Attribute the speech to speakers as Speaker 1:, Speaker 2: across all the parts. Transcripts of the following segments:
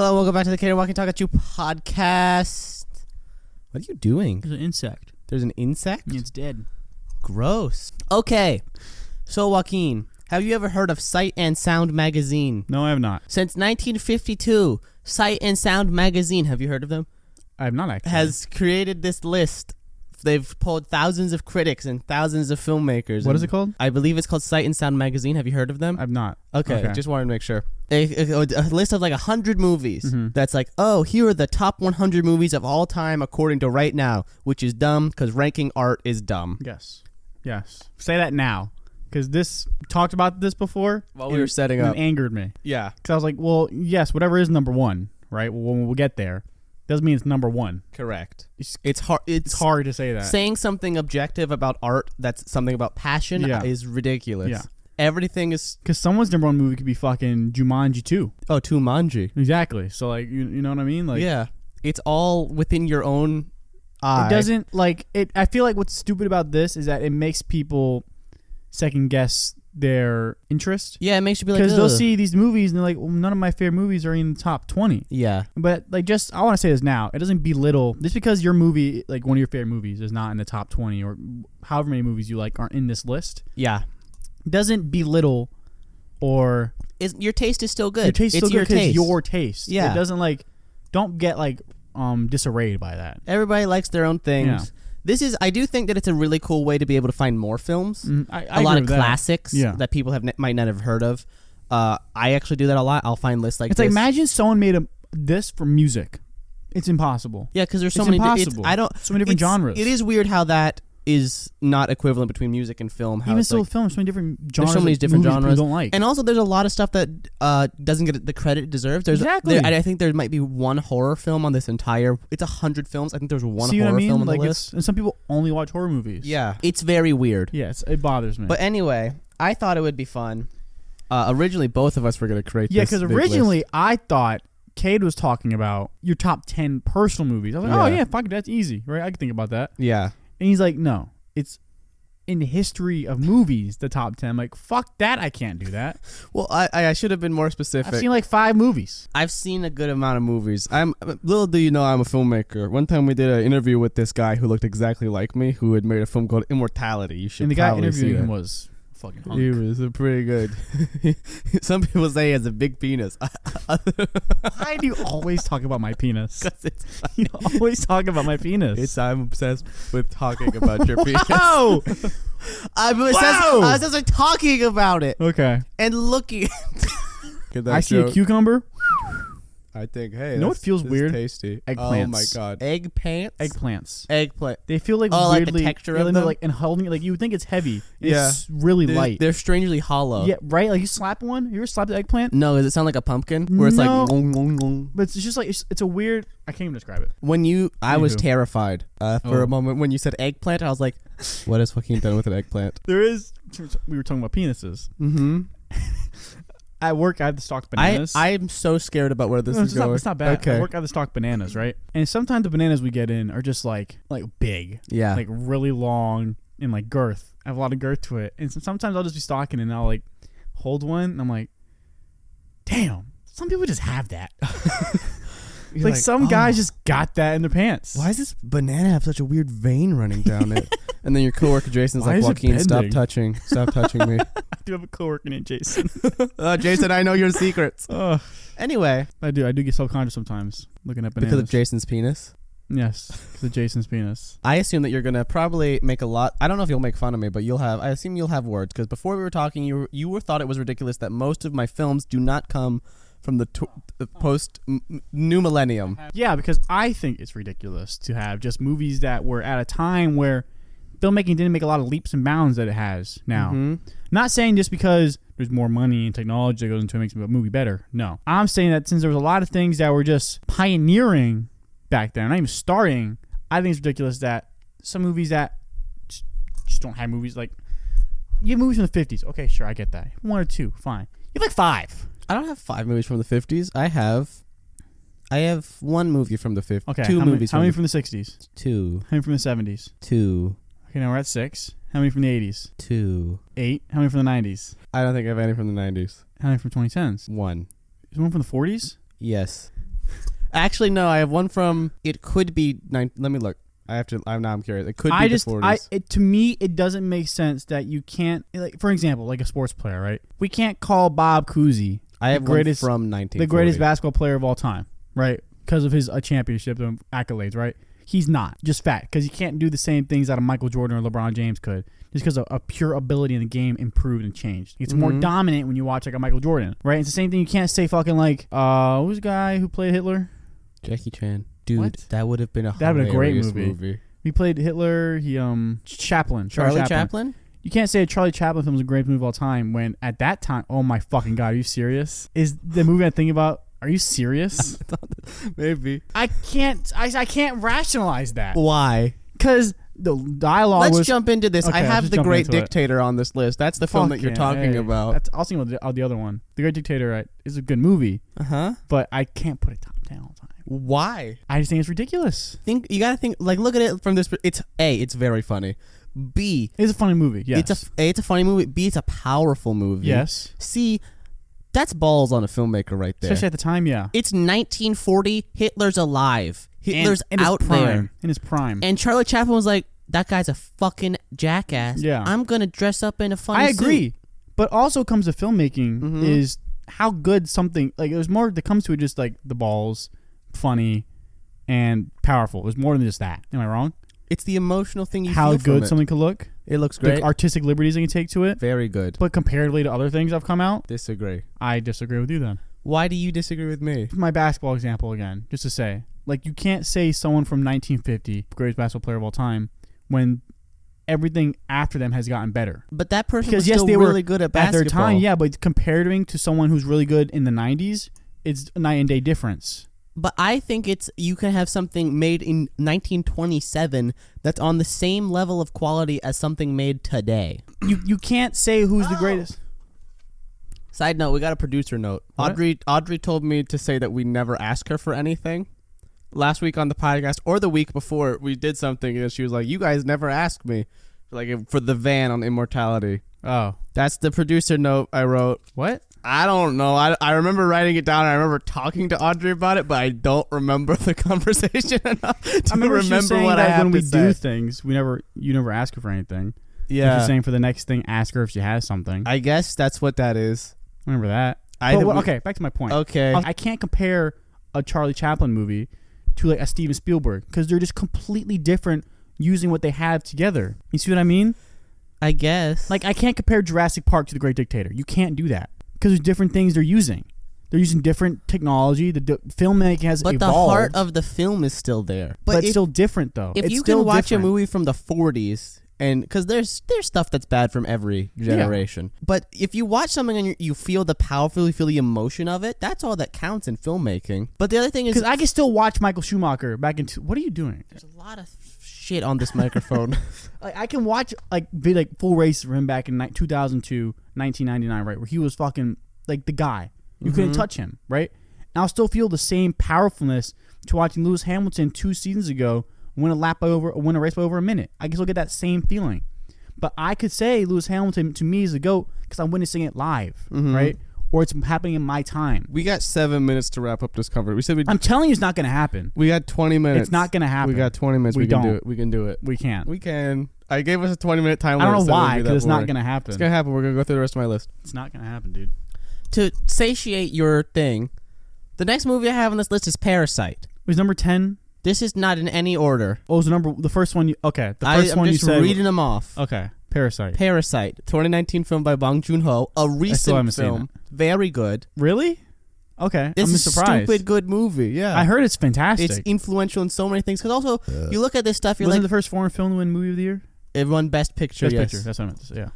Speaker 1: Hello, welcome back to the Cade and Joaquin Talk at You podcast. What are you doing?
Speaker 2: There's an insect.
Speaker 1: There's an insect?
Speaker 2: It's dead.
Speaker 1: Gross. Okay, so Joaquin, have you ever heard of Sight and Sound Magazine?
Speaker 2: No, I have not.
Speaker 1: Since 1952, Sight and Sound Magazine, have you heard of them?
Speaker 2: I have not actually.
Speaker 1: Has created this list. They've polled thousands of critics and thousands of filmmakers.
Speaker 2: What is it called?
Speaker 1: I believe it's called Sight and Sound Magazine. Have you heard of them?
Speaker 2: I've not.
Speaker 1: Okay, just wanted to make sure. A list of like 100 movies that's like, oh, here are the top 100 movies of all time according to right now, which is dumb because ranking art is dumb.
Speaker 2: Yes. Say that now, because this talked about this before
Speaker 1: while we were setting up.
Speaker 2: It angered me.
Speaker 1: Yeah,
Speaker 2: because I was like, well, yes, whatever is number one, right? Well, when we'll get there, doesn't mean it's number one.
Speaker 1: Correct. It's hard. It's
Speaker 2: hard to say that.
Speaker 1: Saying something objective about art that's something about passion is ridiculous. Yeah. Everything is
Speaker 2: because someone's number one movie could be fucking Jumanji 2.
Speaker 1: Oh, Jumanji.
Speaker 2: Exactly. So like you know what I mean? Like
Speaker 1: yeah, it's all within your own eye.
Speaker 2: It doesn't like it. I feel like what's stupid about this is that it makes people second guess their interest.
Speaker 1: Yeah, it makes you be like,
Speaker 2: because they'll see these movies and they're like, well, none of my favorite movies are in the top 20.
Speaker 1: Yeah,
Speaker 2: but like, just I want to say this now. It doesn't belittle just because your movie, like one of your favorite movies, is not in the top 20 or however many movies you like aren't in this list.
Speaker 1: Yeah,
Speaker 2: doesn't belittle or
Speaker 1: your taste is still good.
Speaker 2: Your taste is still good because it's your taste.
Speaker 1: Yeah,
Speaker 2: it doesn't like don't get like disarrayed by that.
Speaker 1: Everybody likes their own things. Yeah. I do think that it's a really cool way to be able to find more films.
Speaker 2: A
Speaker 1: lot of classics that people might not have heard of. I actually do that a lot. I'll find lists like this.
Speaker 2: It's like, imagine someone made this for music. It's impossible.
Speaker 1: Yeah, because there's so many.
Speaker 2: Impossible. So many different genres.
Speaker 1: It is weird how that is not equivalent between music and film. How
Speaker 2: even
Speaker 1: still,
Speaker 2: film, so many different genres.
Speaker 1: There's so many different genres.
Speaker 2: Don't like.
Speaker 1: And also, there's a lot of stuff that doesn't get the credit it deserves.
Speaker 2: Exactly.
Speaker 1: I think there might be one horror film on this entire. It's 100 films. I think there's one
Speaker 2: See
Speaker 1: horror
Speaker 2: what I mean?
Speaker 1: film on
Speaker 2: like
Speaker 1: the list.
Speaker 2: And some people only watch horror movies.
Speaker 1: Yeah, it's very weird.
Speaker 2: Yes, it bothers me.
Speaker 1: But anyway, I thought it would be fun. Originally, both of us were going to create.
Speaker 2: Yeah,
Speaker 1: because
Speaker 2: originally I thought Cade was talking about your top 10 personal movies. I was like, oh yeah, fuck it, that's easy, right? I can think about that.
Speaker 1: Yeah.
Speaker 2: And he's like, no, it's in the history of movies, the top 10. I'm like, fuck that, I can't do that.
Speaker 1: Well, I should have been more specific.
Speaker 2: I've seen like 5 movies.
Speaker 1: I've seen a good amount of movies. Little do you know, I'm a filmmaker. One time we did an interview with this guy who looked exactly like me, who had made a film called Immortality. You should.
Speaker 2: And the guy
Speaker 1: probably
Speaker 2: interviewing
Speaker 1: see
Speaker 2: him
Speaker 1: that.
Speaker 2: was fucking hunk.
Speaker 1: He was pretty good. Some people say he has a big penis.
Speaker 2: Why do you always talk about my penis? You always talk about my penis.
Speaker 1: I'm obsessed with talking about your penis.
Speaker 2: Oh!
Speaker 1: I'm obsessed with talking about it.
Speaker 2: Okay.
Speaker 1: And looking.
Speaker 2: I see a cucumber.
Speaker 1: I think, hey,
Speaker 2: you know what feels weird?
Speaker 1: Tasty.
Speaker 2: Eggplants.
Speaker 1: Oh my god. Eggplants? Eggplant.
Speaker 2: They feel like
Speaker 1: weirdly,
Speaker 2: like the texture of them? Like, and holding it, like you would think it's heavy. It's really light.
Speaker 1: They're strangely hollow.
Speaker 2: Yeah, right? Like you slap one? You ever slapped an eggplant?
Speaker 1: No, does it sound like a pumpkin? Where it's like gong, gong, gong.
Speaker 2: But it's just like it's a weird, I can't even describe it.
Speaker 1: I was terrified for a moment when you said eggplant. I was like, what has Joaquin done with an eggplant?
Speaker 2: We were talking about penises.
Speaker 1: Mm-hmm.
Speaker 2: At work, I have to stock bananas.
Speaker 1: I'm so scared about where this is going.
Speaker 2: It's not bad.
Speaker 1: Okay.
Speaker 2: At work, I have to stock bananas, right? And sometimes the bananas we get in are just like big.
Speaker 1: Yeah.
Speaker 2: Like really long and like girth. I have a lot of girth to it. And sometimes I'll just be stocking and I'll like hold one and I'm like, damn, some people just have that. like some guys just got that in their pants.
Speaker 1: Why does this banana have such a weird vein running down it? And then your coworker Jason's
Speaker 2: Why
Speaker 1: like,
Speaker 2: is it
Speaker 1: Joaquin, stop
Speaker 2: bending?
Speaker 1: touching me.
Speaker 2: I do have a coworker named Jason.
Speaker 1: Jason, I know your secrets. Anyway.
Speaker 2: I do get self-conscious sometimes looking at bananas.
Speaker 1: Because of Jason's penis?
Speaker 2: Yes, because of Jason's penis.
Speaker 1: I assume that you're going to probably make a lot. I don't know if you'll make fun of me, but I assume you'll have words. Because before we were talking, you thought it was ridiculous that most of my films do not come from the post new millennium.
Speaker 2: Yeah, because I think it's ridiculous to have just movies that were at a time where filmmaking didn't make a lot of leaps and bounds that it has now.
Speaker 1: Mm-hmm.
Speaker 2: Not saying just because there's more money and technology that goes into it makes a movie better. No. I'm saying that since there was a lot of things that were just pioneering back then, not even starting, I think it's ridiculous that some movies that just don't have movies like... You have movies from the 50s. Okay, sure, I get that. 1 or 2, fine. You have like 5.
Speaker 1: I don't have 5 movies from the 50s. I have 1 movie from the 50s.
Speaker 2: Okay,
Speaker 1: 2 movies.
Speaker 2: How many from the 60s?
Speaker 1: 2.
Speaker 2: How many from the 70s?
Speaker 1: 2.
Speaker 2: Okay, now we're at 6. How many from the 80s?
Speaker 1: 2.
Speaker 2: 8. How many from the 90s?
Speaker 1: I don't think I have any from the 90s.
Speaker 2: How many from 2010s?
Speaker 1: 1.
Speaker 2: Is one from the 40s?
Speaker 1: Yes. Actually, no. I have one from. It could be. Let me look. I have to. I'm curious. It could be the 40s.
Speaker 2: To me, it doesn't make sense that you can't. Like, for example, like a sports player, right? We can't call Bob Cousy
Speaker 1: I have one from 1940.
Speaker 2: the greatest basketball player of all time, right? Because of his championship and accolades, right? He's not. Just fact. Because he can't do the same things that a Michael Jordan or LeBron James could. Just because a pure ability in the game improved and changed. It's more dominant when you watch like a Michael Jordan, right? It's the same thing. You can't say fucking like, who's the guy who played Hitler?
Speaker 1: Jackie Chan. Dude,
Speaker 2: What?
Speaker 1: that would have been a
Speaker 2: great
Speaker 1: hilarious
Speaker 2: movie. He played Hitler. Chaplin.
Speaker 1: Charlie Chaplin?
Speaker 2: You can't say a Charlie Chaplin film is a great movie of all time when at that time, oh my fucking God, are you serious? Is the movie I'm thinking about, are you serious?
Speaker 1: Maybe.
Speaker 2: I can't rationalize that.
Speaker 1: Why?
Speaker 2: Because the dialogue
Speaker 1: Let's
Speaker 2: was...
Speaker 1: jump into this.
Speaker 2: Okay,
Speaker 1: I have
Speaker 2: let's
Speaker 1: The
Speaker 2: jump
Speaker 1: Great
Speaker 2: into it.
Speaker 1: Dictator on this list. That's the film that you're talking about.
Speaker 2: I was thinking about the other one. The Great Dictator is a good movie, but I can't put it top 10 all the time.
Speaker 1: Why?
Speaker 2: I just think it's ridiculous.
Speaker 1: You gotta think. Like, look at it from this. It's very funny. B,
Speaker 2: It's a funny movie. Yes.
Speaker 1: It's a funny movie. B, it's a powerful movie.
Speaker 2: Yes.
Speaker 1: C, that's balls on a filmmaker right there.
Speaker 2: Especially at the time, yeah.
Speaker 1: It's 1940. Hitler's alive. Hitler's out there
Speaker 2: in his prime.
Speaker 1: And Charlie Chaplin was like, that guy's a fucking jackass.
Speaker 2: Yeah.
Speaker 1: I'm gonna dress up in a funny
Speaker 2: I agree.
Speaker 1: suit.
Speaker 2: But also comes to filmmaking is how good something, like, there's more that comes to it, just like the balls, funny, and powerful. There's more than just that. Am I wrong?
Speaker 1: It's the emotional thing you
Speaker 2: how
Speaker 1: feel from
Speaker 2: good
Speaker 1: it.
Speaker 2: something could look.
Speaker 1: It looks great.
Speaker 2: The artistic liberties they can take to it.
Speaker 1: Very good.
Speaker 2: But comparatively to other things that have come out,
Speaker 1: Disagree.
Speaker 2: I disagree with you then.
Speaker 1: Why do you disagree with me?
Speaker 2: My basketball example again, just to say, like, you can't say someone from 1950, greatest basketball player of all time, when everything after them has gotten better.
Speaker 1: But that person
Speaker 2: Because
Speaker 1: was
Speaker 2: yes,
Speaker 1: still
Speaker 2: they
Speaker 1: really
Speaker 2: were
Speaker 1: good at
Speaker 2: at
Speaker 1: basketball.
Speaker 2: their time, yeah, but comparing to someone who's really good in the 90s, it's a night and day difference.
Speaker 1: But I think you can have something made in 1927 that's on the same level of quality as something made today.
Speaker 2: You can't say who's the greatest.
Speaker 1: Side note, we got a producer note.
Speaker 2: What?
Speaker 1: Audrey told me to say that we never ask her for anything. Last week on the podcast, or the week before, we did something, and she was like, you guys never ask me. Like, for the van on Immortality.
Speaker 2: Oh.
Speaker 1: That's the producer note I wrote.
Speaker 2: What?
Speaker 1: I don't know. I remember writing it down. I remember talking to Audrey about it, but I don't remember the conversation enough to remember what I have
Speaker 2: when
Speaker 1: to
Speaker 2: we
Speaker 1: say.
Speaker 2: do things, you never ask her for anything.
Speaker 1: Yeah.
Speaker 2: Like you're saying for the next thing, ask her if she has something.
Speaker 1: I guess that's what that is.
Speaker 2: Remember that. Okay, back to my point.
Speaker 1: Okay.
Speaker 2: I can't compare a Charlie Chaplin movie to like a Steven Spielberg because they're just completely different using what they have together. You see what I mean?
Speaker 1: I guess.
Speaker 2: Like, I can't compare Jurassic Park to The Great Dictator. You can't do that because there's different things they're using. They're using different technology. The filmmaking has evolved.
Speaker 1: But the heart of the film is still there.
Speaker 2: But it's still different, though.
Speaker 1: If
Speaker 2: it's
Speaker 1: you
Speaker 2: still
Speaker 1: can watch
Speaker 2: different.
Speaker 1: a movie from the 40s, and because there's stuff that's bad from every generation. Yeah. But if you watch something and you feel you feel the emotion of it, that's all that counts in filmmaking. But the other thing is...
Speaker 2: Because I can still watch Michael Schumacher back in... What are you doing?
Speaker 1: There's a lot of shit on this microphone.
Speaker 2: Like, I can watch like full race for him back in 2002, 1999, right? Where he was fucking like the guy. You couldn't touch him, right? And I'll still feel the same powerfulness to watching Lewis Hamilton 2 seasons ago win a race by over a minute. I can still get that same feeling. But I could say Lewis Hamilton to me is the GOAT because I'm witnessing it live, right? Or it's happening in my time.
Speaker 1: We got 7 minutes to wrap up this cover.
Speaker 2: I'm telling you, it's not going to happen.
Speaker 1: We got 20 minutes.
Speaker 2: It's not going to happen.
Speaker 1: We got 20 minutes. We can do it. We can do it.
Speaker 2: We can't.
Speaker 1: We can. I gave us a 20-minute time limit.
Speaker 2: I don't know why, because it's not going to happen.
Speaker 1: It's going to happen. We're going to go through the rest of my list.
Speaker 2: It's not going to happen, dude.
Speaker 1: To satiate your thing, the next movie I have on this list is Parasite.
Speaker 2: Was number 10?
Speaker 1: This is not in any order.
Speaker 2: Oh, it was the first one. Okay, the first one you said.
Speaker 1: I'm just reading them off.
Speaker 2: Okay, Parasite.
Speaker 1: 2019 film by Bong Joon-ho. A recent film. Very good.
Speaker 2: Really? Okay,
Speaker 1: This
Speaker 2: I'm
Speaker 1: is
Speaker 2: surprised.
Speaker 1: a stupid good movie. Yeah,
Speaker 2: I heard it's fantastic.
Speaker 1: It's influential in so many things. Because also, you look at this stuff, you're
Speaker 2: Wasn't
Speaker 1: like...
Speaker 2: it the first foreign film to win Movie of the Year?
Speaker 1: It won Best Picture,
Speaker 2: Best
Speaker 1: yes.
Speaker 2: Picture, that's what I meant to say, yeah.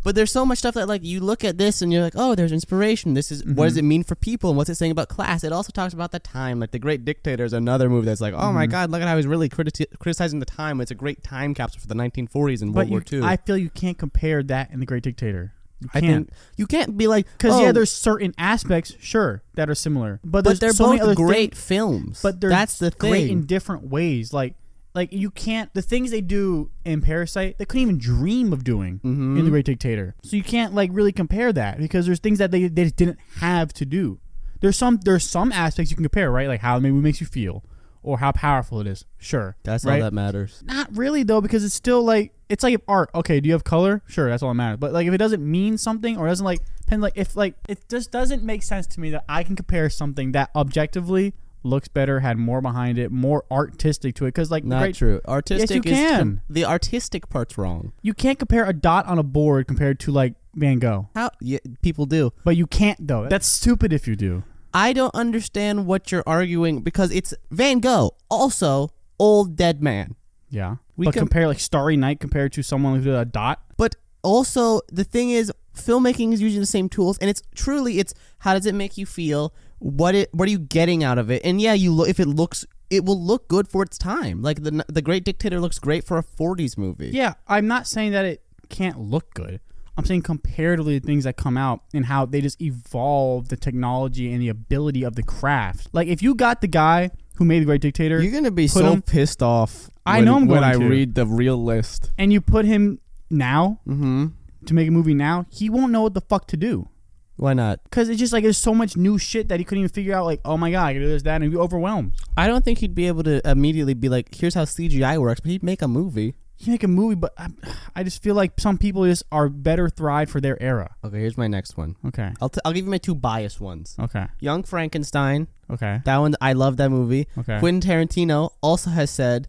Speaker 1: But there's so much stuff that, like, you look at this and you're like, oh, there's inspiration. This is what does it mean for people and what's it saying about class? It also talks about the time. Like, The Great Dictator is another movie that's like, oh my God, look at how he's really criticizing the time. It's a great time capsule for the 1940s and World War II.
Speaker 2: I feel you can't compare that and The Great Dictator.
Speaker 1: I think you can't be like,
Speaker 2: because there's certain aspects, sure, that are similar, but
Speaker 1: they're
Speaker 2: so
Speaker 1: both
Speaker 2: many
Speaker 1: great films.
Speaker 2: But they're
Speaker 1: that's the thing.
Speaker 2: Great in different ways. Like you can't, the things they do in Parasite, they couldn't even dream of doing in The Great Dictator. So you can't like really compare that because there's things that they didn't have to do. there's some aspects you can compare, right? Like how the movie makes you feel or how powerful it is. Sure.
Speaker 1: That's
Speaker 2: right?
Speaker 1: all that matters.
Speaker 2: Not really though, because it's still like it's like art. Okay, do you have color? Sure, that's all that matters. But like if it doesn't mean something or doesn't like depend like if like it just doesn't make sense to me that I can compare something that objectively looks better, had more behind it, more artistic to it. Because like
Speaker 1: Not true. Artistic
Speaker 2: yes, you can.
Speaker 1: the artistic part's wrong.
Speaker 2: You can't compare a dot on a board compared to like Van Gogh.
Speaker 1: How people do.
Speaker 2: But you can't though. That's stupid if you do.
Speaker 1: I don't understand what you're arguing because it's Van Gogh, also old dead man.
Speaker 2: Yeah.
Speaker 1: We
Speaker 2: But
Speaker 1: can-
Speaker 2: compare like Starry Night compared to someone who did a dot.
Speaker 1: But also the thing is, filmmaking is using the same tools, and it's how does it make you feel? What are you getting out of it? And yeah, if it will look good for its time. Like the Great Dictator looks great for a 40s movie.
Speaker 2: Yeah, I'm not saying that it can't look good. I'm saying comparatively to things that come out and how they just evolve the technology and the ability of the craft. Like if you got the guy who made the Great Dictator,
Speaker 1: You're gonna be
Speaker 2: put
Speaker 1: so
Speaker 2: him-
Speaker 1: pissed off.
Speaker 2: I know I'm
Speaker 1: when
Speaker 2: going
Speaker 1: I
Speaker 2: to.
Speaker 1: read the real list.
Speaker 2: and you put him now
Speaker 1: Mm-hmm.
Speaker 2: to make a movie now, he won't know what the fuck to do.
Speaker 1: Why not?
Speaker 2: Because it's just like there's so much new shit that he couldn't even figure out. Like, oh my god, I can do this, that, and he'd be overwhelmed.
Speaker 1: I don't think he'd be able to immediately be like, here's how CGI works, but he'd make a movie.
Speaker 2: He make a movie, but I just feel like some people just are better thrive for their era.
Speaker 1: Okay, here's my next one.
Speaker 2: Okay.
Speaker 1: I'll give you my two biased ones.
Speaker 2: Okay.
Speaker 1: Young Frankenstein.
Speaker 2: Okay.
Speaker 1: That one, I love that movie.
Speaker 2: Okay.
Speaker 1: Quentin Tarantino also has said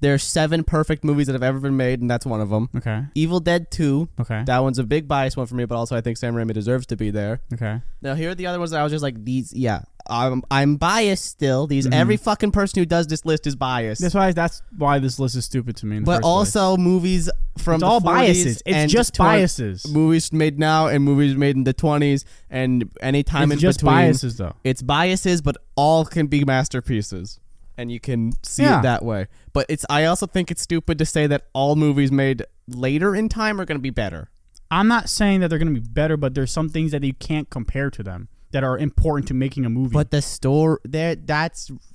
Speaker 1: there's 7 perfect movies that have ever been made, and that's one of them.
Speaker 2: Okay.
Speaker 1: Evil Dead 2.
Speaker 2: Okay.
Speaker 1: That one's a big biased one for me, but also I think Sam Raimi deserves to be there.
Speaker 2: Okay.
Speaker 1: Now, here are the other ones that I was just like, these, yeah. I'm biased still. Every fucking person who does this list is biased.
Speaker 2: That's why this list is stupid to me. In the
Speaker 1: But
Speaker 2: first
Speaker 1: also movies from
Speaker 2: it's
Speaker 1: the
Speaker 2: all
Speaker 1: 40s
Speaker 2: biases. It's
Speaker 1: and
Speaker 2: just biases.
Speaker 1: Movies made now and movies made in the 20s and any time
Speaker 2: It's
Speaker 1: in
Speaker 2: just
Speaker 1: between.
Speaker 2: biases though.
Speaker 1: It's biases, but all can be masterpieces, and you can see
Speaker 2: Yeah.
Speaker 1: it that way. But I also think it's stupid to say that all movies made later in time are going to be better.
Speaker 2: I'm not saying that they're going to be better, but there's some things that you can't compare to them that are important to making a movie.
Speaker 1: But the story there,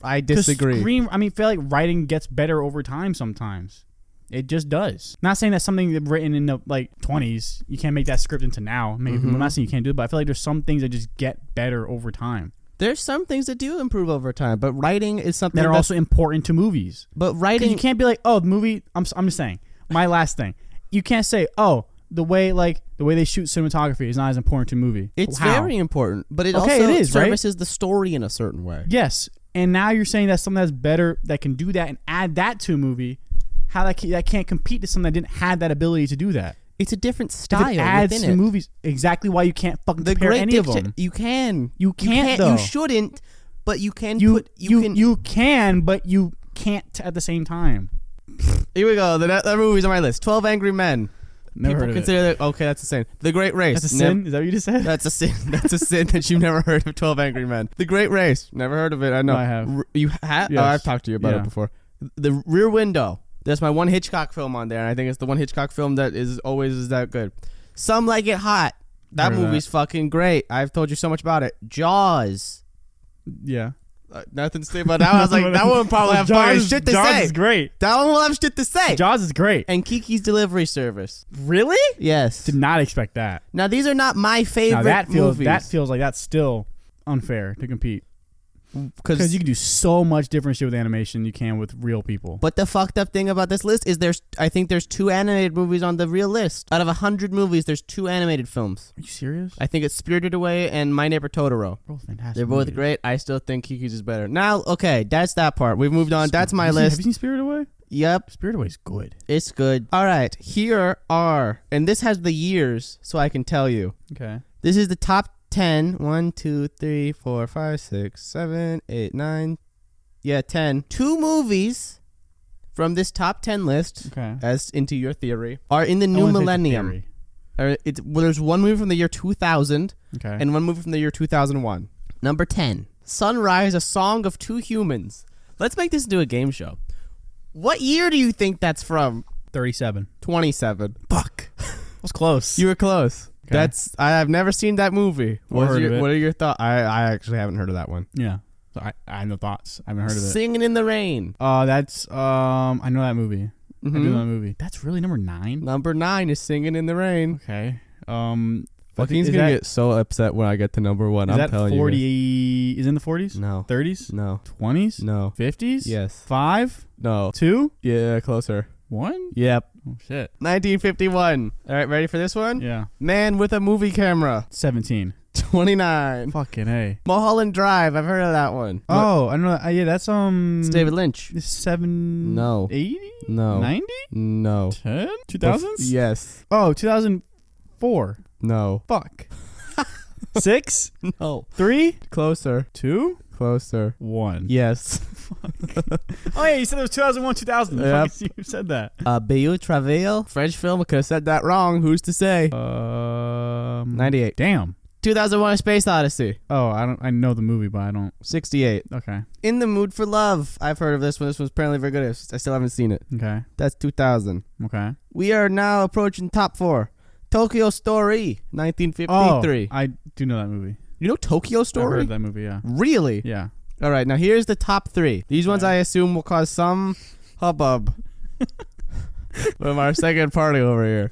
Speaker 1: I disagree.
Speaker 2: I feel like writing gets better over time sometimes. It just does. Not saying that something written in the like 20s, you can't make that script into now. Maybe I'm not saying you can't do it, but I feel like there's some things that just get better over time.
Speaker 1: There's some things that do improve over time, but writing is something
Speaker 2: That are also important to movies.
Speaker 1: But
Speaker 2: 'Cause
Speaker 1: writing,
Speaker 2: you can't be like, oh, the movie. I'm just saying. My last thing, you can't say, oh, the way they shoot cinematography is not as important to a movie.
Speaker 1: it's
Speaker 2: How?
Speaker 1: very important, but it
Speaker 2: Okay,
Speaker 1: also
Speaker 2: it is, right?
Speaker 1: services the story in a certain way.
Speaker 2: Yes, and now you're saying that something that's better that can do that and add that to a movie. How that can't compete to something that didn't have that ability to do that.
Speaker 1: It's a different
Speaker 2: If
Speaker 1: style
Speaker 2: it adds
Speaker 1: within
Speaker 2: to
Speaker 1: it.
Speaker 2: movies, exactly why you can't fucking
Speaker 1: The
Speaker 2: compare
Speaker 1: Great
Speaker 2: any of
Speaker 1: Dictator.
Speaker 2: them.
Speaker 1: You can.
Speaker 2: You can't, though.
Speaker 1: You shouldn't. But you can.
Speaker 2: You
Speaker 1: can.
Speaker 2: can, but you can't at the same time.
Speaker 1: Here we go. The movies on my list. 12 Angry Men.
Speaker 2: Never
Speaker 1: People
Speaker 2: heard of
Speaker 1: consider that okay. That's a sin. The Great Race.
Speaker 2: That's a sin. Is that what you just said?
Speaker 1: That's a sin. That's a sin that you've never heard of 12 Angry Men. The Great Race. Never heard of it. I know.
Speaker 2: I have.
Speaker 1: You have?
Speaker 2: Yes.
Speaker 1: Oh, I've talked to you about
Speaker 2: Yeah.
Speaker 1: it before. The Rear Window. There's my one Hitchcock film on there, and I think it's the one Hitchcock film that is always that good. Some Like It Hot. That
Speaker 2: Heard of
Speaker 1: movie's fucking great. I've told you so much about it. Jaws.
Speaker 2: Yeah.
Speaker 1: Nothing to say about that one. I was like, that one probably have fire shit to
Speaker 2: Jaws
Speaker 1: say.
Speaker 2: is great.
Speaker 1: That one will have shit to say.
Speaker 2: Jaws is great.
Speaker 1: And Kiki's Delivery Service.
Speaker 2: Really?
Speaker 1: Yes.
Speaker 2: Did not expect that.
Speaker 1: Now these are not my favorite
Speaker 2: Now
Speaker 1: movies.
Speaker 2: that feels like that's still unfair to compete. Because
Speaker 1: Because
Speaker 2: you can do so much different shit with animation than you can with real people.
Speaker 1: But the fucked up thing about this list is I think there's 2 animated movies on the real list. Out of 100 movies, there's 2 animated films.
Speaker 2: Are you serious?
Speaker 1: I think it's Spirited Away and My Neighbor Totoro.
Speaker 2: Both fantastic.
Speaker 1: They're both
Speaker 2: movies.
Speaker 1: great. I still think Kiki's is better. Now, okay, that's that part. We've moved on. That's my
Speaker 2: Have you
Speaker 1: list.
Speaker 2: seen Spirited Away?
Speaker 1: Yep,
Speaker 2: Spirited Away is good.
Speaker 1: it's good. All right, here are, and this has the years, so I can tell you.
Speaker 2: Okay.
Speaker 1: This is the top 10. 1, 2, 3, 4, 5, 6, 7, 8, 9. Yeah, 10. 2 movies from this top 10 list,
Speaker 2: Okay.
Speaker 1: as into your theory, are in the
Speaker 2: I
Speaker 1: new
Speaker 2: wanna take the
Speaker 1: millennium.
Speaker 2: theory.
Speaker 1: There's one movie from the year 2000
Speaker 2: Okay.
Speaker 1: and one movie from the year 2001. Number 10. Sunrise, A Song of Two Humans. Let's make this into a game show. What year do you think that's from?
Speaker 2: 37.
Speaker 1: 27. Fuck.
Speaker 2: Was close.
Speaker 1: You were close.
Speaker 2: Okay.
Speaker 1: I have never seen that movie.
Speaker 2: Or heard of it.
Speaker 1: What are your thoughts? I actually haven't heard of that one.
Speaker 2: Yeah. So I have no thoughts. I haven't heard of it.
Speaker 1: Singing in the Rain.
Speaker 2: That's I know that movie. I
Speaker 1: Mhm.
Speaker 2: do know that movie. That's really number 9.
Speaker 1: Number 9 is Singing in the Rain.
Speaker 2: Okay.
Speaker 1: Joaquin's gonna get so upset when I get to number one. I'm telling you.
Speaker 2: 40? Is it in the 40s?
Speaker 1: No.
Speaker 2: 30s?
Speaker 1: No.
Speaker 2: 20s?
Speaker 1: No.
Speaker 2: 50s?
Speaker 1: Yes.
Speaker 2: 5?
Speaker 1: No.
Speaker 2: 2?
Speaker 1: Yeah, closer.
Speaker 2: 1?
Speaker 1: Yep.
Speaker 2: Oh, shit.
Speaker 1: 1951. All right, ready for this one?
Speaker 2: Yeah.
Speaker 1: Man with a movie camera.
Speaker 2: 17.
Speaker 1: 29.
Speaker 2: Fucking A.
Speaker 1: Mulholland Drive. I've heard of that one.
Speaker 2: Oh, I know. Yeah, that's
Speaker 1: It's David Lynch.
Speaker 2: 7.
Speaker 1: No.
Speaker 2: 80?
Speaker 1: No.
Speaker 2: 90?
Speaker 1: No.
Speaker 2: 10? 2000s?
Speaker 1: Yes.
Speaker 2: Oh, 2004.
Speaker 1: No.
Speaker 2: Fuck. 6?
Speaker 1: No.
Speaker 2: 3?
Speaker 1: Closer.
Speaker 2: 2?
Speaker 1: Closer.
Speaker 2: 1.
Speaker 1: Yes.
Speaker 2: Oh, yeah, you said it was 2001, 2000.
Speaker 1: Yep.
Speaker 2: You said that.
Speaker 1: Bayou Travail. French film. I could have said that wrong. Who's to say? 98.
Speaker 2: Damn.
Speaker 1: 2001: A Space Odyssey.
Speaker 2: Oh, I know the movie, but I don't.
Speaker 1: 68.
Speaker 2: Okay.
Speaker 1: In the Mood for Love. I've heard of this one. This one's apparently very good. I still haven't seen it.
Speaker 2: Okay.
Speaker 1: That's 2000.
Speaker 2: Okay.
Speaker 1: We are now approaching top 4. Tokyo Story, 1953.
Speaker 2: I do know that movie.
Speaker 1: You know Tokyo
Speaker 2: I've
Speaker 1: Story?
Speaker 2: heard that movie, yeah.
Speaker 1: Really?
Speaker 2: Yeah.
Speaker 1: All right, now here's the top 3. These ones
Speaker 2: Okay.
Speaker 1: I assume will cause some hubbub from our second party over here.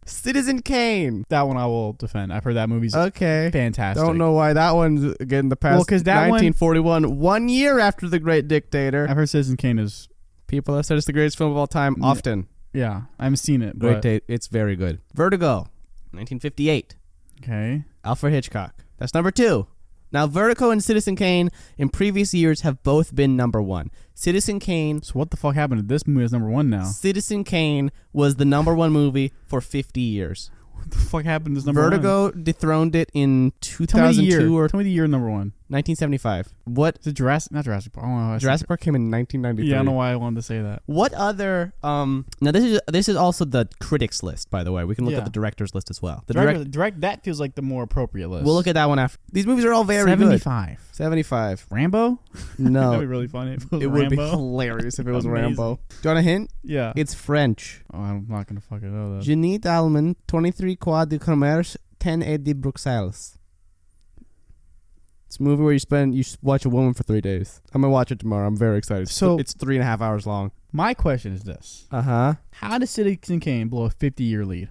Speaker 1: Citizen Kane.
Speaker 2: That one I will defend. I've heard that movie's
Speaker 1: Okay.
Speaker 2: fantastic.
Speaker 1: Don't know why that one's getting the past.
Speaker 2: Well, 'cause that
Speaker 1: 1941, 1 year after The Great Dictator.
Speaker 2: I've heard Citizen Kane is...
Speaker 1: People have said it's the greatest film of all time often.
Speaker 2: Yeah. I haven't seen it,
Speaker 1: Great
Speaker 2: but...
Speaker 1: date. It's very good. Vertigo, 1958.
Speaker 2: Okay.
Speaker 1: Alfred Hitchcock. That's number 2. Now, Vertigo and Citizen Kane in previous years have both been number 1. Citizen Kane.
Speaker 2: So what the fuck happened to this movie as number 1 now?
Speaker 1: Citizen Kane was the number 1 movie for 50 years.
Speaker 2: What the fuck happened to this number 1?
Speaker 1: Vertigo dethroned it in
Speaker 2: Tell me
Speaker 1: 2002 or
Speaker 2: the year number 1.
Speaker 1: 1975. What?
Speaker 2: Is it Jurassic? Not Jurassic Park. Oh,
Speaker 1: Jurassic Park came in 1993.
Speaker 2: Yeah, I don't know why I wanted to say that.
Speaker 1: What other? Now this is also the critics list, by the way. We can look
Speaker 2: Yeah.
Speaker 1: at the directors list as well. The
Speaker 2: Direct that feels like the more appropriate list.
Speaker 1: We'll look at that one after. These movies are all very
Speaker 2: 75.
Speaker 1: good. 75.
Speaker 2: Rambo?
Speaker 1: No.
Speaker 2: That'd be really funny if it was
Speaker 1: It would be
Speaker 2: Rambo.
Speaker 1: hilarious if it was
Speaker 2: Amazing.
Speaker 1: Rambo. Do you want a hint?
Speaker 2: Yeah.
Speaker 1: It's French.
Speaker 2: Oh, I'm not gonna fucking know that.
Speaker 1: Jenny Dalman, 23 Quai de Commerce, 10 et de Bruxelles. It's a movie where you watch a woman for 3 days. I'm gonna watch it tomorrow. I'm very excited.
Speaker 2: So-
Speaker 1: it's 3.5 hours long.
Speaker 2: My question is this:
Speaker 1: Uh-huh.
Speaker 2: how does Citizen Kane blow a 50-year lead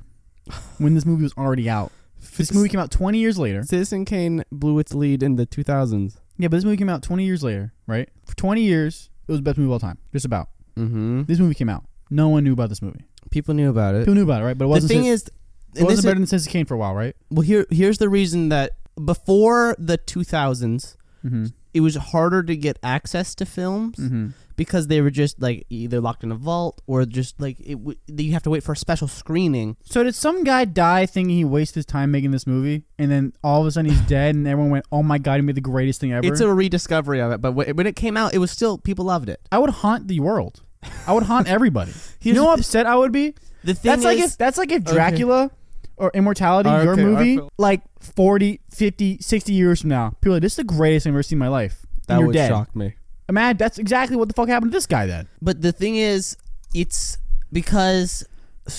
Speaker 2: when this movie was already out? This movie came out 20 years later.
Speaker 1: Citizen Kane blew its lead in the 2000s.
Speaker 2: Yeah, but this movie came out 20 years later, right? For 20 years, it was the best movie of all time. Just about.
Speaker 1: Mm-hmm.
Speaker 2: This movie came out. No one knew about this movie.
Speaker 1: People knew about it.
Speaker 2: People knew about it, right? But it wasn't.
Speaker 1: The thing is,
Speaker 2: it wasn't better than Citizen Kane for a while, right?
Speaker 1: well, here's the reason that before the 2000s,
Speaker 2: Mm-hmm.
Speaker 1: it was harder to get access to films
Speaker 2: Mm-hmm.
Speaker 1: because they were just like either locked in a vault or just like you have to wait for a special screening.
Speaker 2: So did some guy die thinking he wasted his time making this movie, and then all of a sudden he's dead, and everyone went, "Oh my god, he made the greatest thing ever"?
Speaker 1: It's a rediscovery of it, but when it came out, it was still people loved it.
Speaker 2: I would haunt the world. I would haunt everybody. You know how upset I would be?
Speaker 1: The thing
Speaker 2: That's like if Dracula or Immortality,
Speaker 1: Oh,
Speaker 2: your
Speaker 1: okay,
Speaker 2: movie,
Speaker 1: okay.
Speaker 2: like 40, 50, 60 years from now, people are like, this is the greatest thing I've ever seen in my life. And
Speaker 1: that
Speaker 2: you're
Speaker 1: would
Speaker 2: dead.
Speaker 1: shock me.
Speaker 2: Imagine that's exactly what the fuck happened to this guy then.
Speaker 1: But the thing is, it's because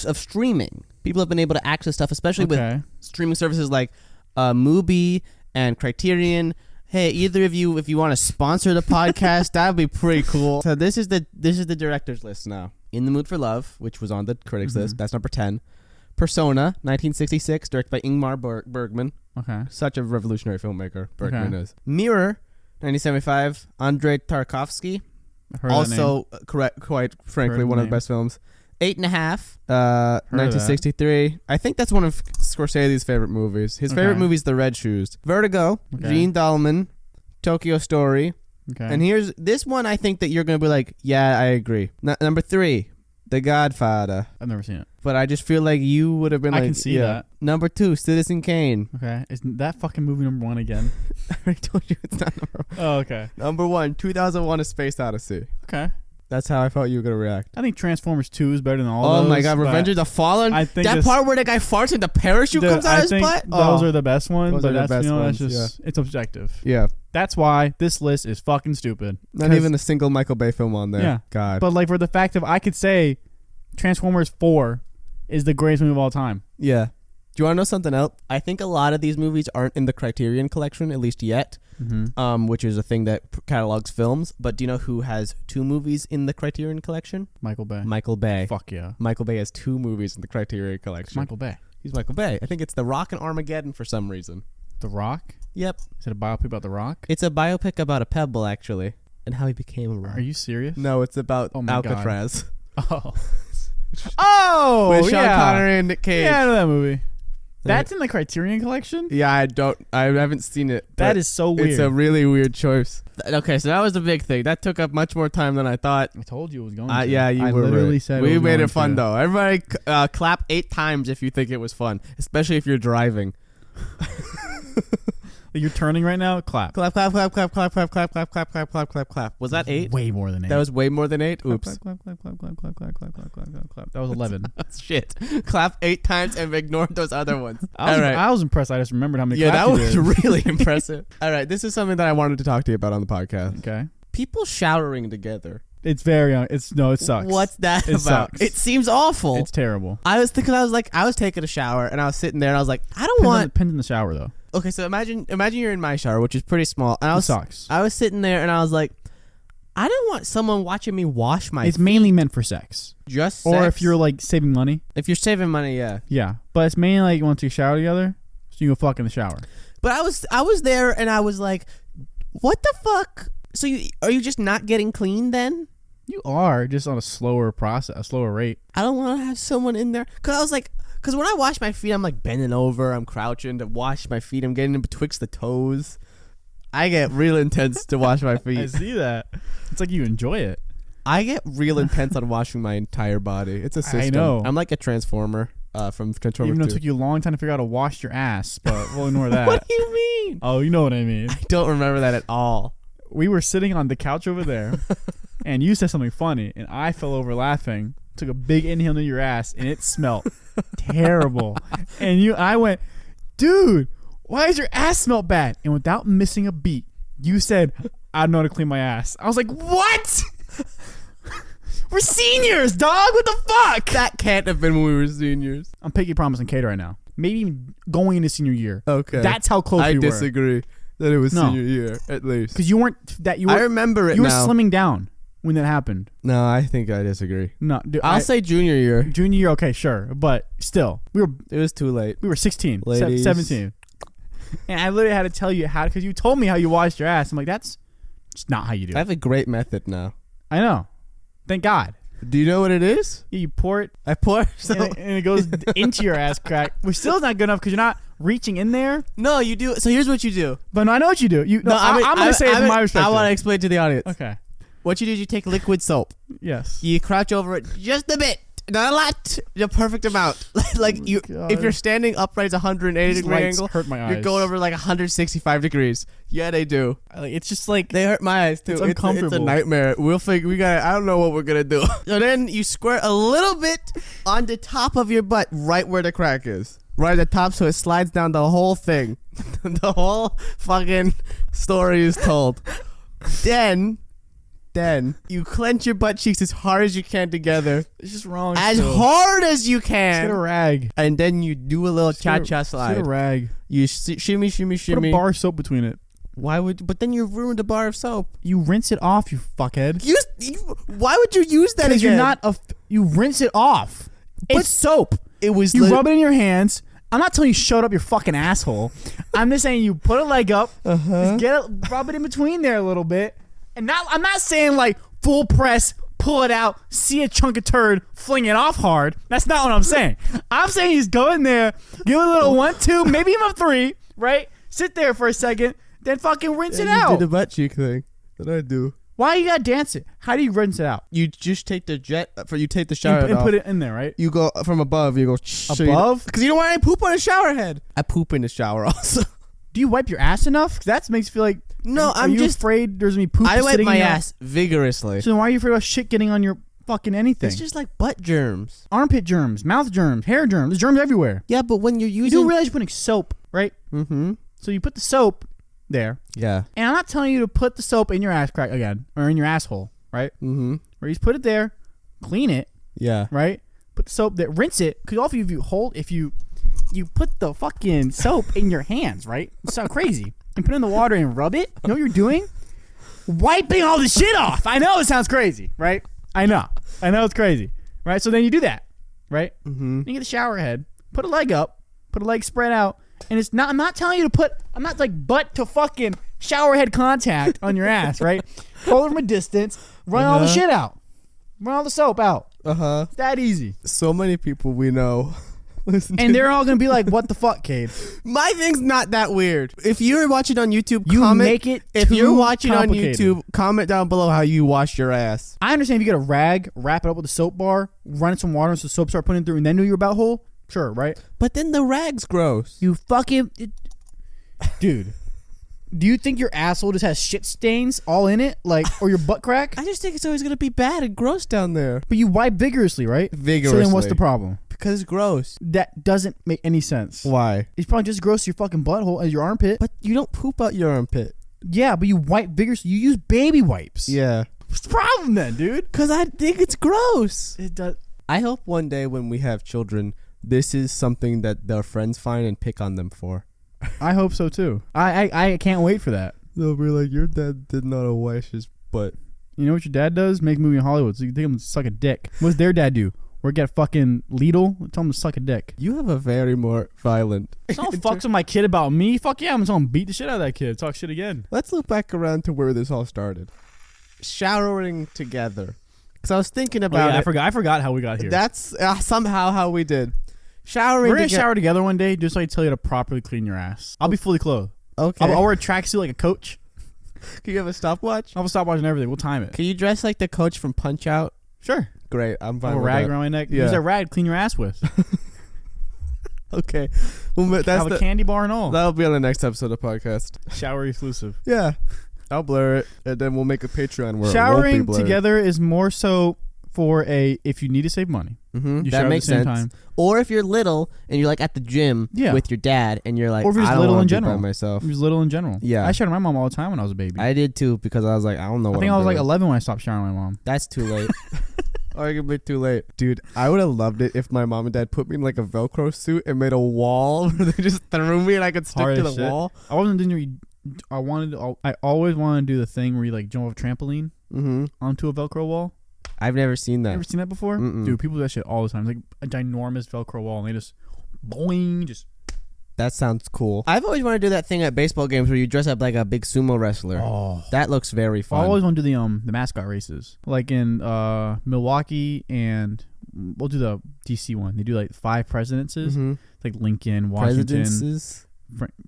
Speaker 1: of streaming. People have been able to access stuff, especially with streaming services like Mubi and Criterion. Hey, either of you, if you want to sponsor the podcast, that would be pretty cool. So this is the director's list now. In the Mood for Love, which was on the critics list, that's number 10. Persona, 1966, directed by Ingmar Bergman.
Speaker 2: Okay.
Speaker 1: Such a revolutionary filmmaker, Bergman
Speaker 2: Okay.
Speaker 1: is. Mirror, 1975, Andrei Tarkovsky.
Speaker 2: I've heard that name.
Speaker 1: Also, quite frankly,
Speaker 2: Heard
Speaker 1: one
Speaker 2: the
Speaker 1: of the
Speaker 2: name.
Speaker 1: best films. 8.5,
Speaker 2: of
Speaker 1: 1963. I think that's one of Scorsese's favorite movies. His favorite
Speaker 2: Okay.
Speaker 1: movie is The Red Shoes. Vertigo,
Speaker 2: Okay.
Speaker 1: Gene Dahlman, Tokyo Story.
Speaker 2: Okay.
Speaker 1: And here's this one I think that you're going to be like, yeah, I agree. Number 3, The Godfather.
Speaker 2: I've never seen it.
Speaker 1: But I just feel like you would have been
Speaker 2: I
Speaker 1: like,
Speaker 2: can see
Speaker 1: yeah.
Speaker 2: that.
Speaker 1: Number 2, Citizen Kane.
Speaker 2: Okay. Isn't that fucking movie number 1 again?
Speaker 1: I already told you it's not number 1.
Speaker 2: Oh, okay.
Speaker 1: Number 1, 2001: A Space Odyssey.
Speaker 2: Okay.
Speaker 1: That's how I felt you were going to react.
Speaker 2: I think Transformers 2 is better than all
Speaker 1: Oh
Speaker 2: those.
Speaker 1: my god,
Speaker 2: but
Speaker 1: Revenge of the Fallen?
Speaker 2: I think
Speaker 1: that
Speaker 2: this-
Speaker 1: part where the guy farts and the parachute comes out
Speaker 2: I
Speaker 1: of his
Speaker 2: think
Speaker 1: butt?
Speaker 2: those
Speaker 1: Oh.
Speaker 2: are the best ones,
Speaker 1: Those
Speaker 2: but
Speaker 1: are the
Speaker 2: that's,
Speaker 1: best
Speaker 2: you know,
Speaker 1: ones,
Speaker 2: that's just, it's objective.
Speaker 1: Yeah.
Speaker 2: That's why this list is fucking stupid.
Speaker 1: Not
Speaker 2: 'Cause-
Speaker 1: even a single Michael Bay film on there.
Speaker 2: Yeah.
Speaker 1: God.
Speaker 2: But like for the fact of I could say Transformers 4 is the greatest movie of all time.
Speaker 1: Yeah. Do you want to know something else? I think a lot of these movies aren't in the Criterion collection, at least yet, which is a thing that catalogs films. But do you know who has 2 movies in the Criterion collection?
Speaker 2: Michael Bay.
Speaker 1: Michael Bay.
Speaker 2: Fuck yeah.
Speaker 1: Michael Bay has 2 movies in the Criterion collection.
Speaker 2: Michael Bay.
Speaker 1: He's Michael Bay. I think it's The Rock and Armageddon for some reason.
Speaker 2: The Rock?
Speaker 1: Yep.
Speaker 2: Is it a biopic about The Rock?
Speaker 1: It's a biopic about a pebble, actually, and how he became a rock.
Speaker 2: Are you serious?
Speaker 1: No, it's about
Speaker 2: Oh my God.
Speaker 1: Alcatraz.
Speaker 2: Oh. Oh,
Speaker 1: With Sean Connery and Nick Cage.
Speaker 2: Yeah, I know that movie. That's in the Criterion Collection?
Speaker 1: Yeah, I haven't seen it.
Speaker 2: That is so weird.
Speaker 1: It's a really weird choice. Okay, so that was the big thing. That took up much more time than I thought.
Speaker 2: I told you it was going to.
Speaker 1: Yeah, you were
Speaker 2: literally
Speaker 1: right.
Speaker 2: said
Speaker 1: we
Speaker 2: it was
Speaker 1: made
Speaker 2: going
Speaker 1: it fun,
Speaker 2: to.
Speaker 1: though. Everybody clap 8 times if you think it was fun, especially if you're driving.
Speaker 2: You're turning right now? Clap.
Speaker 1: Clap, clap, clap, clap, clap, clap, clap, clap, clap, clap, clap, clap, clap. Was that 8?
Speaker 2: Way more than 8.
Speaker 1: That was way more than 8? Oops.
Speaker 2: Clap, clap, clap, clap, clap, clap, clap, clap, clap, clap, clap. That was 11.
Speaker 1: Shit. Clap 8 times and ignored those other ones.
Speaker 2: I was impressed. I just remembered how many
Speaker 1: Yeah,
Speaker 2: claps
Speaker 1: that
Speaker 2: you
Speaker 1: was
Speaker 2: did.
Speaker 1: really impressive. All right, this is something that I wanted to talk to you about on the podcast.
Speaker 2: Okay.
Speaker 1: People showering together.
Speaker 2: It's very it sucks.
Speaker 1: What's that
Speaker 2: It
Speaker 1: about?
Speaker 2: sucks.
Speaker 1: It seems awful.
Speaker 2: It's terrible.
Speaker 1: I was taking a shower and I was sitting there and I was like, I don't want.
Speaker 2: Depends on the shower though.
Speaker 1: Okay, so imagine you're in my shower, which is pretty small, and
Speaker 2: It sucks.
Speaker 1: I was sitting there and I was like, I don't want someone watching me wash my.
Speaker 2: It's
Speaker 1: feet.
Speaker 2: mainly meant for sex.
Speaker 1: Just
Speaker 2: Or
Speaker 1: sex?
Speaker 2: if you're like saving money.
Speaker 1: If you're saving money, yeah.
Speaker 2: Yeah. But it's mainly like you want to take a shower together, so you go fuck in the shower.
Speaker 1: But I was there and I was like, what the fuck? So are you just not getting clean then?
Speaker 2: You are just on a slower process, a slower rate.
Speaker 1: I don't want to have someone in there. Because when I wash my feet, I'm like bending over, I'm crouching to wash my feet, I'm getting in betwixt the toes. I get real intense to wash my feet.
Speaker 2: I see that. It's like you enjoy it.
Speaker 1: I get real intense on washing my entire body. It's a system.
Speaker 2: I know.
Speaker 1: I'm like a transformer from Transformers
Speaker 2: Even though
Speaker 1: 2.
Speaker 2: it took you a long time to figure out how to wash your ass, but we'll ignore that.
Speaker 1: What do you mean?
Speaker 2: Oh, you know what I mean.
Speaker 1: I don't remember that at all.
Speaker 2: We were sitting on the couch over there, and you said something funny, and I fell over laughing, took a big inhale into your ass, and it smelled terrible. And I went, dude, why does your ass smell bad? And without missing a beat, you said, I don't know how to clean my ass. I was like, what? We're seniors, dog. What the fuck?
Speaker 1: That can't have been when we were seniors.
Speaker 2: I'm pinky promising Cade right now. Maybe even going into senior year.
Speaker 1: Okay.
Speaker 2: That's how close
Speaker 1: I
Speaker 2: we were.
Speaker 1: disagree that it was
Speaker 2: No.
Speaker 1: senior year, at least.
Speaker 2: Because you weren't
Speaker 1: I remember it
Speaker 2: you were
Speaker 1: now.
Speaker 2: slimming down when that happened.
Speaker 1: No, I think I disagree.
Speaker 2: No, dude,
Speaker 1: I'll say junior year.
Speaker 2: junior year. Okay, sure, but still, we
Speaker 1: It was too late.
Speaker 2: were 16,
Speaker 1: Ladies.
Speaker 2: 17, and I literally had to tell you how because you told me how you washed your ass. I'm like, that's just not how you do
Speaker 1: I
Speaker 2: it.
Speaker 1: have a great method now.
Speaker 2: I know. Thank God.
Speaker 1: Do you know what it is?
Speaker 2: Yeah, you pour it
Speaker 1: I pour. So
Speaker 2: and it goes into your ass crack, which still is not good enough because you're not reaching in there.
Speaker 1: no, you do. So here's what you do.
Speaker 2: But no, I know what you do. I'm going to say it from my perspective.
Speaker 1: I want to explain to the audience.
Speaker 2: Okay.
Speaker 1: What you do is you take liquid soap.
Speaker 2: Yes.
Speaker 1: You crouch over it just a bit, not a lot, the perfect amount. Like you,
Speaker 2: God.
Speaker 1: if you're standing upright, it's 180
Speaker 2: These
Speaker 1: degree
Speaker 2: lights
Speaker 1: angle.
Speaker 2: hurt my
Speaker 1: You're
Speaker 2: eyes.
Speaker 1: going over like 165 degrees. Yeah, they do.
Speaker 2: It's just like
Speaker 1: They hurt my eyes too.
Speaker 2: It's
Speaker 1: It's a
Speaker 2: uncomfortable.
Speaker 1: nightmare. We'll figure. We got. I don't know what we're gonna do. So then you squirt a little bit on the top of your butt, right where the crack is, right at the top, so it slides down the whole thing. The whole fucking story is told. Then you clench your butt cheeks as hard as you can together,
Speaker 2: it's just wrong.
Speaker 1: as
Speaker 2: still.
Speaker 1: hard as you
Speaker 2: Just get a
Speaker 1: can,
Speaker 2: rag.
Speaker 1: and then you do a little
Speaker 2: Just get a-
Speaker 1: cha-cha
Speaker 2: just get
Speaker 1: slide.
Speaker 2: a rag.
Speaker 1: You shimmy, shimmy,
Speaker 2: Put
Speaker 1: shimmy.
Speaker 2: a bar of soap between it.
Speaker 1: Why would? But then you ruined a bar of soap.
Speaker 2: You rinse it off, you fuckhead.
Speaker 1: Why would you use that
Speaker 2: Because
Speaker 1: again?
Speaker 2: you're not you rinse it off.
Speaker 1: But
Speaker 2: It's soap.
Speaker 1: It was.
Speaker 2: You rub it in your hands. I'm not telling you shut up your fucking asshole. I'm just saying you put a leg up, just rub it in between there a little bit, and I'm not saying like full press, pull it out, see a chunk of turd, fling it off hard. That's not what I'm saying. I'm saying he's go in there, give it a little 1, 2, maybe even a 3, right? Sit there for a second, then fucking rinse it
Speaker 1: You
Speaker 2: out.
Speaker 1: did the butt cheek thing that I do.
Speaker 2: Why you gotta dance it? How do you rinse it out?
Speaker 1: You just take the you take the shower
Speaker 2: And
Speaker 1: head
Speaker 2: put
Speaker 1: off.
Speaker 2: it in there, right?
Speaker 1: You go from above. You go
Speaker 2: Above?
Speaker 1: because you don't want any poop on a shower head. I poop in the shower also.
Speaker 2: Do you wipe your ass enough? 'Cause that makes you feel like
Speaker 1: No,
Speaker 2: Are
Speaker 1: I'm
Speaker 2: you
Speaker 1: just.
Speaker 2: afraid there's gonna be poop
Speaker 1: I wipe
Speaker 2: sitting
Speaker 1: my
Speaker 2: in your
Speaker 1: ass vigorously.
Speaker 2: So then why are you afraid about shit getting on your fucking anything?
Speaker 1: It's just like butt germs.
Speaker 2: Armpit germs, mouth germs, hair germs. There's germs everywhere.
Speaker 1: Yeah, but when you're
Speaker 2: You
Speaker 1: using.
Speaker 2: do realize you're putting soap, right?
Speaker 1: Mm-hmm.
Speaker 2: So you put the soap there,
Speaker 1: Yeah.
Speaker 2: and I'm not telling you to put the soap in your ass crack again or in your asshole, right?
Speaker 1: Mm-hmm.
Speaker 2: Or you just put it there, clean it,
Speaker 1: Yeah.
Speaker 2: right? Put the soap there, rinse it. Because all of you, if you put the fucking soap in your hands, right? It's so crazy. And put it in the water and rub it. You know what you're doing? Wiping all the shit off. I know it sounds crazy, right? I know it's crazy, right? So then you do that, right?
Speaker 1: Mm-hmm.
Speaker 2: You get the shower head, put a leg up, Put a leg spread out. And it's not, I'm not telling you to put, I'm not like butt to fucking shower head contact on your ass, right? Pull it from a distance, run all the shit out. Run all the soap out.
Speaker 1: Uh-huh.
Speaker 2: It's that easy.
Speaker 1: So many people we know.
Speaker 2: And they're all going to be like, what the fuck, Cade?
Speaker 1: My thing's not that weird. If you're watching on YouTube,
Speaker 2: You
Speaker 1: comment.
Speaker 2: make it
Speaker 1: If
Speaker 2: too
Speaker 1: you're watching on
Speaker 2: complicated.
Speaker 1: YouTube, comment down below how you wash your ass.
Speaker 2: I understand if you get a rag, wrap it up with a soap bar, run in some water so the soap start putting through, and then do your belt hole. Sure, right?
Speaker 1: But then the rag's gross.
Speaker 2: You fucking... Dude. Do you think your asshole just has shit stains all in it? Like, or your butt crack?
Speaker 1: I just think it's always going to be bad and gross down there.
Speaker 2: But you wipe vigorously, right?
Speaker 1: Vigorously.
Speaker 2: So then what's the problem?
Speaker 1: Because it's gross.
Speaker 2: That doesn't make any sense.
Speaker 1: Why?
Speaker 2: It's probably just as gross as your fucking butthole as your armpit.
Speaker 1: But you don't poop out your armpit.
Speaker 2: Yeah, but you wipe vigorously. You use baby wipes.
Speaker 1: Yeah.
Speaker 2: What's the problem then, dude?
Speaker 1: Because I think it's gross.
Speaker 2: It does.
Speaker 1: I hope one day when we have children, this is something that their friends find and pick on them for.
Speaker 2: I hope so too. I can't wait for that.
Speaker 1: They'll be like, your dad did not wash his butt.
Speaker 2: You know what your dad does? Make a movie in Hollywood so you think him to suck a dick. What's their dad do? Work at fucking Lidl? Tell him to suck a dick.
Speaker 1: You have a very more violent...
Speaker 2: Someone fucks with my kid about me? Fuck yeah, I'm just gonna beat the shit out of that kid. Talk shit again.
Speaker 1: Let's look back around to where this all started. Showering together. Because I was thinking about it.
Speaker 2: I forgot how we got here.
Speaker 1: That's somehow how we did. Showering
Speaker 2: We're gonna
Speaker 1: together.
Speaker 2: shower together one day just so I tell you to properly clean your ass. I'll be fully clothed.
Speaker 1: Okay.
Speaker 2: I'll wear a tracksuit like a coach.
Speaker 1: Can you have a stopwatch?
Speaker 2: I'll have a stopwatch and everything. We'll time it.
Speaker 1: Can you dress like the coach from Punch Out?
Speaker 2: Sure.
Speaker 1: Great. I'm fine
Speaker 2: Have a
Speaker 1: with
Speaker 2: rag
Speaker 1: that.
Speaker 2: around my neck.
Speaker 1: Yeah.
Speaker 2: Use that rag to clean your ass with.
Speaker 1: Okay. Well, that's
Speaker 2: Have a candy bar and all.
Speaker 1: That'll be on the next episode of the podcast.
Speaker 2: Shower exclusive.
Speaker 1: Yeah. I'll blur it, and then we'll make a Patreon where it
Speaker 2: Showering
Speaker 1: won't be blurred.
Speaker 2: together is more so for if you need to save money.
Speaker 1: Mm-hmm.
Speaker 2: You
Speaker 1: That
Speaker 2: shower at
Speaker 1: makes
Speaker 2: the same
Speaker 1: sense.
Speaker 2: time.
Speaker 1: Or if you're little and you're like at the gym
Speaker 2: Yeah.
Speaker 1: with your dad, and you're like,
Speaker 2: Or if you're just
Speaker 1: I don't
Speaker 2: little
Speaker 1: wanna
Speaker 2: in
Speaker 1: be
Speaker 2: general.
Speaker 1: by myself.
Speaker 2: It was little in general.
Speaker 1: Yeah.
Speaker 2: I showered my mom all the time when I was a baby.
Speaker 1: I did too because I was like, I don't know.
Speaker 2: I
Speaker 1: what
Speaker 2: think
Speaker 1: I'm
Speaker 2: I was like
Speaker 1: doing.
Speaker 2: 11 when I stopped showering my mom.
Speaker 1: That's too late. Arguably too late. Dude, I would have loved it if my mom and dad put me in like a Velcro suit and made a wall where they just threw me and I could stick
Speaker 2: Hard
Speaker 1: to
Speaker 2: as
Speaker 1: the
Speaker 2: shit.
Speaker 1: wall.
Speaker 2: I wasn't doing. I always wanted to do the thing where you like jump off a trampoline
Speaker 1: Mm-hmm.
Speaker 2: onto a Velcro wall.
Speaker 1: I've never seen that.
Speaker 2: You ever seen that before?
Speaker 1: Mm-mm.
Speaker 2: Dude, people do that shit all the time. It's like a ginormous Velcro wall, and they just boing, just.
Speaker 1: That sounds cool. I've always wanted to do that thing at baseball games where you dress up like a big sumo wrestler.
Speaker 2: Oh.
Speaker 1: That looks very
Speaker 2: I
Speaker 1: fun.
Speaker 2: always want to do the mascot races, like in Milwaukee, and we'll do the DC one. They do like 5 presidences,
Speaker 1: Mm-hmm.
Speaker 2: like Lincoln, Washington,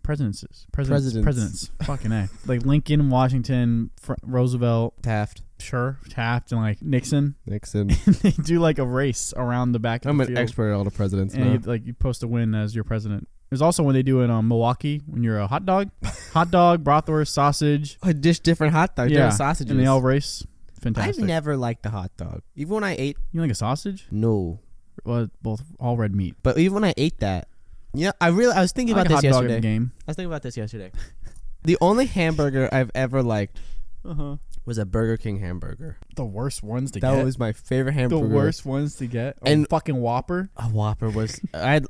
Speaker 1: Presidences.
Speaker 2: presidents. Fucking A. Like Lincoln, Washington, Roosevelt,
Speaker 1: Taft.
Speaker 2: sure, Taft, and like Nixon.
Speaker 1: Nixon.
Speaker 2: They do like a race around the back of
Speaker 1: I'm
Speaker 2: the
Speaker 1: an
Speaker 2: field.
Speaker 1: expert at all the presidents
Speaker 2: And
Speaker 1: now.
Speaker 2: you post to win as your president. There's also when they do it in Milwaukee when you're a hot dog, bratwurst, sausage,
Speaker 1: Just different hot dogs,
Speaker 2: yeah,
Speaker 1: different sausages.
Speaker 2: and they all race. Fantastic.
Speaker 1: I've never liked the hot dog. Even when I ate,
Speaker 2: You like a sausage?
Speaker 1: no.
Speaker 2: Well, both all red meat.
Speaker 1: But even when I ate that, I was thinking
Speaker 2: I like
Speaker 1: about
Speaker 2: a
Speaker 1: this
Speaker 2: hot dog
Speaker 1: yesterday.
Speaker 2: game.
Speaker 1: I was thinking about this yesterday. The only hamburger I've ever liked
Speaker 2: Uh-huh.
Speaker 1: was a Burger King hamburger.
Speaker 2: The worst ones to
Speaker 1: That
Speaker 2: get.
Speaker 1: was my favorite
Speaker 2: The
Speaker 1: hamburger.
Speaker 2: worst ones to get.
Speaker 1: And-
Speaker 2: Fucking Whopper.
Speaker 1: A Whopper was. I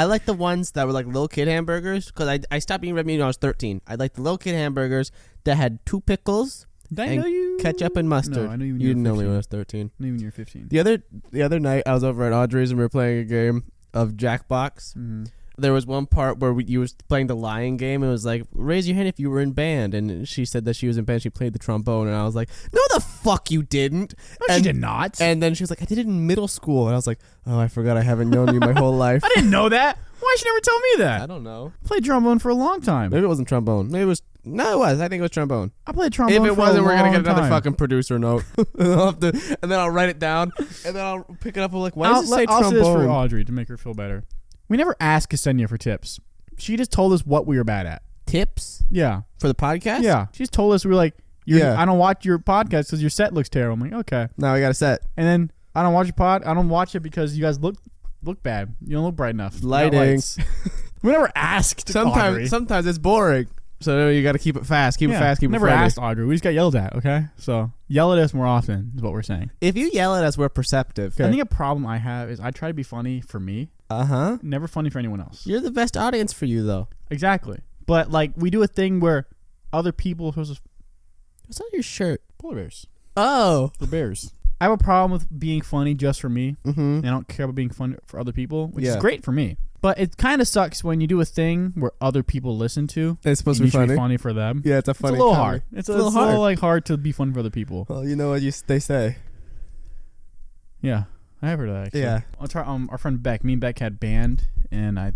Speaker 1: like the ones that were like little kid hamburgers because I stopped eating red meat when I was 13. I like the little kid hamburgers that had 2 pickles,
Speaker 2: Did I
Speaker 1: and
Speaker 2: know you?
Speaker 1: ketchup, and mustard.
Speaker 2: No, I knew you when
Speaker 1: You
Speaker 2: you
Speaker 1: didn't
Speaker 2: were
Speaker 1: know me
Speaker 2: 15.
Speaker 1: when I was 13.
Speaker 2: I knew when you were 15.
Speaker 1: The other night I was over at Audrey's and we were playing a game of Jackbox.
Speaker 2: Mm-hmm.
Speaker 1: There was one part where you was playing the lion game and it was like, raise your hand if you were in band, and she said that she was in band. She played the trombone, and I was like, no the fuck you didn't.
Speaker 2: No, she did not.
Speaker 1: And then she was like, I did it in middle school, and I was like, oh, I forgot I haven't known you my whole life.
Speaker 2: I didn't know that. Why did you never tell me
Speaker 1: I
Speaker 2: that?
Speaker 1: don't know.
Speaker 2: I played trombone for a long time.
Speaker 1: Maybe it wasn't trombone. Maybe it was. No, it was. I think it was trombone.
Speaker 2: I played trombone
Speaker 1: If it
Speaker 2: for
Speaker 1: wasn't,
Speaker 2: a
Speaker 1: we're gonna get
Speaker 2: long
Speaker 1: another
Speaker 2: time.
Speaker 1: fucking producer note, and then I'll write it down, and then I'll pick it up. I'm like, why does it say
Speaker 2: I'll say this for
Speaker 1: trombone?
Speaker 2: Audrey to make her feel better. We never asked Ksenia for tips. She just told us what we were bad at.
Speaker 1: Tips
Speaker 2: Yeah.
Speaker 1: for the podcast?
Speaker 2: Yeah. She just told us we were like,
Speaker 1: Yeah.
Speaker 2: I don't watch your podcast because your set looks terrible. I'm like, okay.
Speaker 1: Now I got a set.
Speaker 2: And then I don't watch your pod. I don't watch it because you guys look bad. You don't look bright enough. You got
Speaker 1: Lighting.
Speaker 2: lights. We never asked Audrey.
Speaker 1: Sometimes it's boring. So you got to keep it fast. Keep it fast. Keep
Speaker 2: never
Speaker 1: it friendly.
Speaker 2: asked Audrey. We just got yelled at, okay? So yell at us more often is what we're saying.
Speaker 1: If you yell at us, we're perceptive.
Speaker 2: I think a problem I have is I try to be funny for me,
Speaker 1: Uh-huh.
Speaker 2: never funny for anyone else.
Speaker 1: You're the best audience for you, though.
Speaker 2: Exactly. But like we do a thing where other people are supposed to
Speaker 1: What's on your shirt?
Speaker 2: polar bears.
Speaker 1: Oh.
Speaker 2: The bears. I have a problem with being funny just for me.
Speaker 1: Mm-hmm.
Speaker 2: And I don't care about being funny for other people, which is
Speaker 1: Yeah.
Speaker 2: great for me. But it kind of sucks when you do a thing where other people listen to.
Speaker 1: It's supposed to
Speaker 2: and
Speaker 1: be
Speaker 2: you should
Speaker 1: funny.
Speaker 2: funny for them.
Speaker 1: Yeah, it's a
Speaker 2: It's
Speaker 1: funny.
Speaker 2: a little
Speaker 1: comedy.
Speaker 2: hard. It's a little like hard to be fun for other people.
Speaker 1: Well, you know what they say.
Speaker 2: Yeah, I have heard of that. Actually.
Speaker 1: Yeah.
Speaker 2: I'll try. Our friend Beck. Me and Beck had band in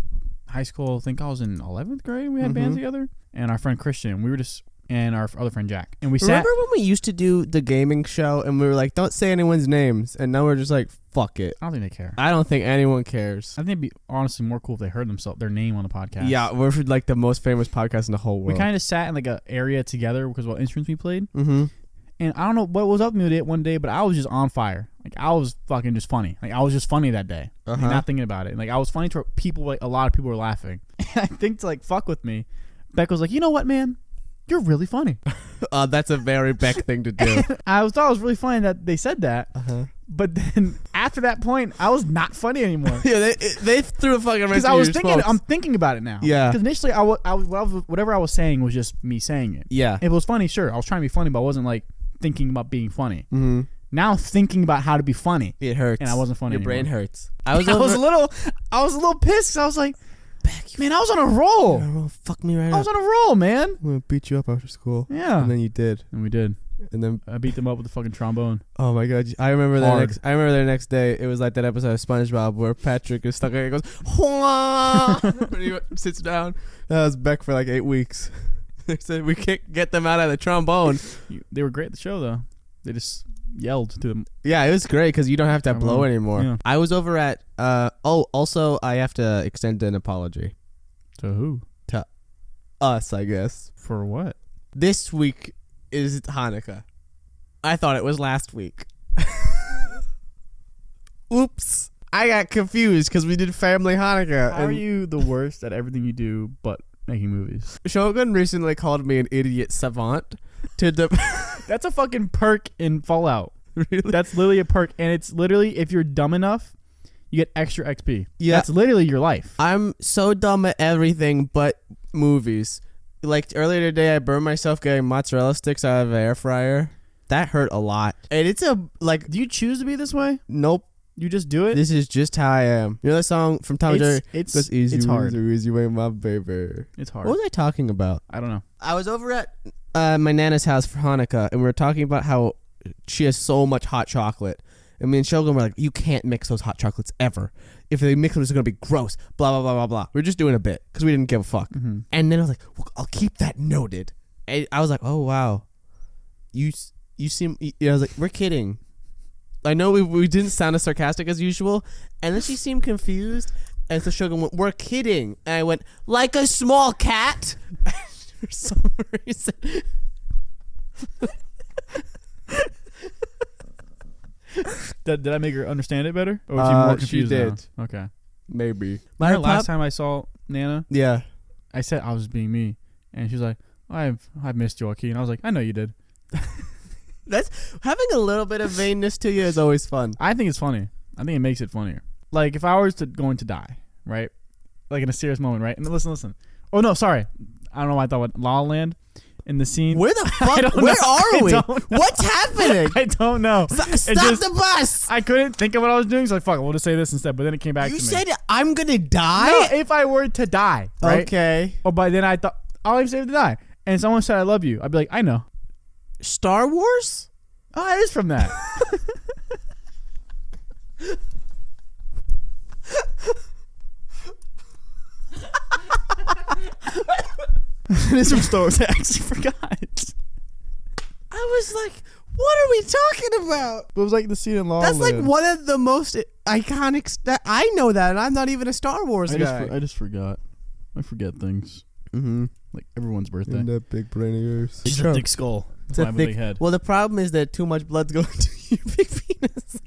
Speaker 2: high school. I think I was in 11th grade. We had band together. And our friend Christian. We were just and our other friend Jack. And we
Speaker 1: Remember when we used to do the gaming show and we were like, don't say anyone's names, and now we're just like, fuck it.
Speaker 2: I don't think they care.
Speaker 1: I don't think anyone cares.
Speaker 2: I think it'd be honestly more cool if they heard their name on the podcast.
Speaker 1: Yeah, we're like the most famous podcast in the whole world.
Speaker 2: We kind of sat in like a area together because what instruments we played.
Speaker 1: Mm-hmm.
Speaker 2: And I don't know what was up with it one day, but I was just on fire. Like I was fucking just funny. Like I was just funny that day. Like, not thinking about it. And, like I was funny to people. Like a lot of people were laughing. And I think to like fuck with me, Beck was like, you know what, man? You're really funny.
Speaker 1: That's a very Beck thing to do.
Speaker 2: I thought it was really funny that they said that. But then after that point, I was not funny anymore.
Speaker 1: Yeah, they threw a fucking
Speaker 2: Because I was thinking, I'm thinking about it now.
Speaker 1: Yeah.
Speaker 2: Because initially, whatever I was saying was just me saying it.
Speaker 1: Yeah.
Speaker 2: If it was funny, sure, I was trying to be funny, but I wasn't like thinking about being funny.
Speaker 1: Mm-hmm.
Speaker 2: Now I'm thinking about how to be funny.
Speaker 1: It hurts.
Speaker 2: And I wasn't funny
Speaker 1: Your
Speaker 2: anymore.
Speaker 1: brain hurts.
Speaker 2: I was a little pissed. 'Cause I was like, man, I was on a roll.
Speaker 1: Fuck me right
Speaker 2: I was on a roll, man.
Speaker 1: I'm gonna beat you up after school.
Speaker 2: Yeah.
Speaker 1: And then you did.
Speaker 2: And we did.
Speaker 1: And then
Speaker 2: I beat them up with the fucking trombone.
Speaker 1: oh my god, I remember
Speaker 2: Hard.
Speaker 1: the next day. It was like that episode of SpongeBob where Patrick is stuck and he goes, "Hwah!" when he sits down. That was Beck for like 8 weeks. They said we can't get them out of the trombone.
Speaker 2: They were great at the show, though. They just yelled to them.
Speaker 1: Yeah, it was great because you don't have to blow anymore.
Speaker 2: Yeah.
Speaker 1: I was over at also I have to extend an apology
Speaker 2: To who?
Speaker 1: to us, I guess.
Speaker 2: For what?
Speaker 1: This week is Hanukkah. I thought it was last week. Oops. I got confused because we did Family Hanukkah.
Speaker 2: How are you the worst at everything you do but making movies?
Speaker 1: Shogun recently called me an idiot savant to the
Speaker 2: That's a fucking perk in Fallout.
Speaker 1: really?
Speaker 2: That's literally a perk. And it's literally, if you're dumb enough, you get extra XP.
Speaker 1: Yeah.
Speaker 2: That's literally your life.
Speaker 1: I'm so dumb at everything but movies. Like earlier today, I burned myself getting mozzarella sticks out of an air fryer. That hurt a lot. And it's a like.
Speaker 2: Do you choose to be this way?
Speaker 1: Nope.
Speaker 2: You just do it?
Speaker 1: This is just how I am. You know that song from Tom and Jerry?
Speaker 2: It's
Speaker 1: Easy,
Speaker 2: hard.
Speaker 1: Easy way, my baby.
Speaker 2: It's hard.
Speaker 1: What was I talking about?
Speaker 2: I don't know.
Speaker 1: I was over at my Nana's house for Hanukkah, and we were talking about how she has so much hot chocolate. And me and Shogun were like, you can't mix those hot chocolates ever. If they mix them, it's going to be gross. Blah, blah, blah, blah, blah. We were just doing a bit because we didn't give a fuck.
Speaker 2: Mm-hmm.
Speaker 1: And then I was like, well, I'll keep that noted. And I was like, oh, wow. You seem... I was like, we're kidding. I know we didn't sound as sarcastic as usual. And then she seemed confused. And so Shogun went, we're kidding. And I went, like a small cat? For some reason.
Speaker 2: Did I make her understand it better? Or was she more confused?
Speaker 1: She did.
Speaker 2: Now? Okay.
Speaker 1: Maybe.
Speaker 2: My last time I saw Nana,
Speaker 1: Yeah.
Speaker 2: I said I was being me. And she was like, I've missed Joaquin. I was like, I know you did.
Speaker 1: That's having a little bit of vainness to you is always fun.
Speaker 2: I think it's funny. I think it makes it funnier. Like, if I was going to die, right? Like, in a serious moment, right? And listen. Oh, no, sorry. I don't know why I thought what La La Land in the scene.
Speaker 1: Where the fuck? Where are we? What's happening?
Speaker 2: I don't know.
Speaker 1: Stop the bus!
Speaker 2: I couldn't think of what I was doing, so like, fuck, we'll just say this instead. But then it came back to me.
Speaker 1: You said I'm gonna die?
Speaker 2: No, if I were to die, right?
Speaker 1: Okay.
Speaker 2: Oh, but then I thought, I'll even say to die. And someone said, I love you. I'd be like, I know.
Speaker 1: Star Wars?
Speaker 2: Oh, it is from that. It is from Star Wars. I actually forgot.
Speaker 1: I was like, what are we talking about?
Speaker 2: It was like the scene in La La
Speaker 1: That's like
Speaker 2: Land.
Speaker 1: one of the most iconic. I know that, and I'm not even a Star Wars guy.
Speaker 2: I just forgot. I forget things.
Speaker 1: Mm-hmm.
Speaker 2: Like everyone's birthday.
Speaker 1: In that big brain of yours.
Speaker 2: Just a thick skull.
Speaker 1: It's
Speaker 2: That's why I
Speaker 1: a
Speaker 2: have a
Speaker 1: thick
Speaker 2: big head.
Speaker 1: Well, the problem is that too much blood's going to your big penis.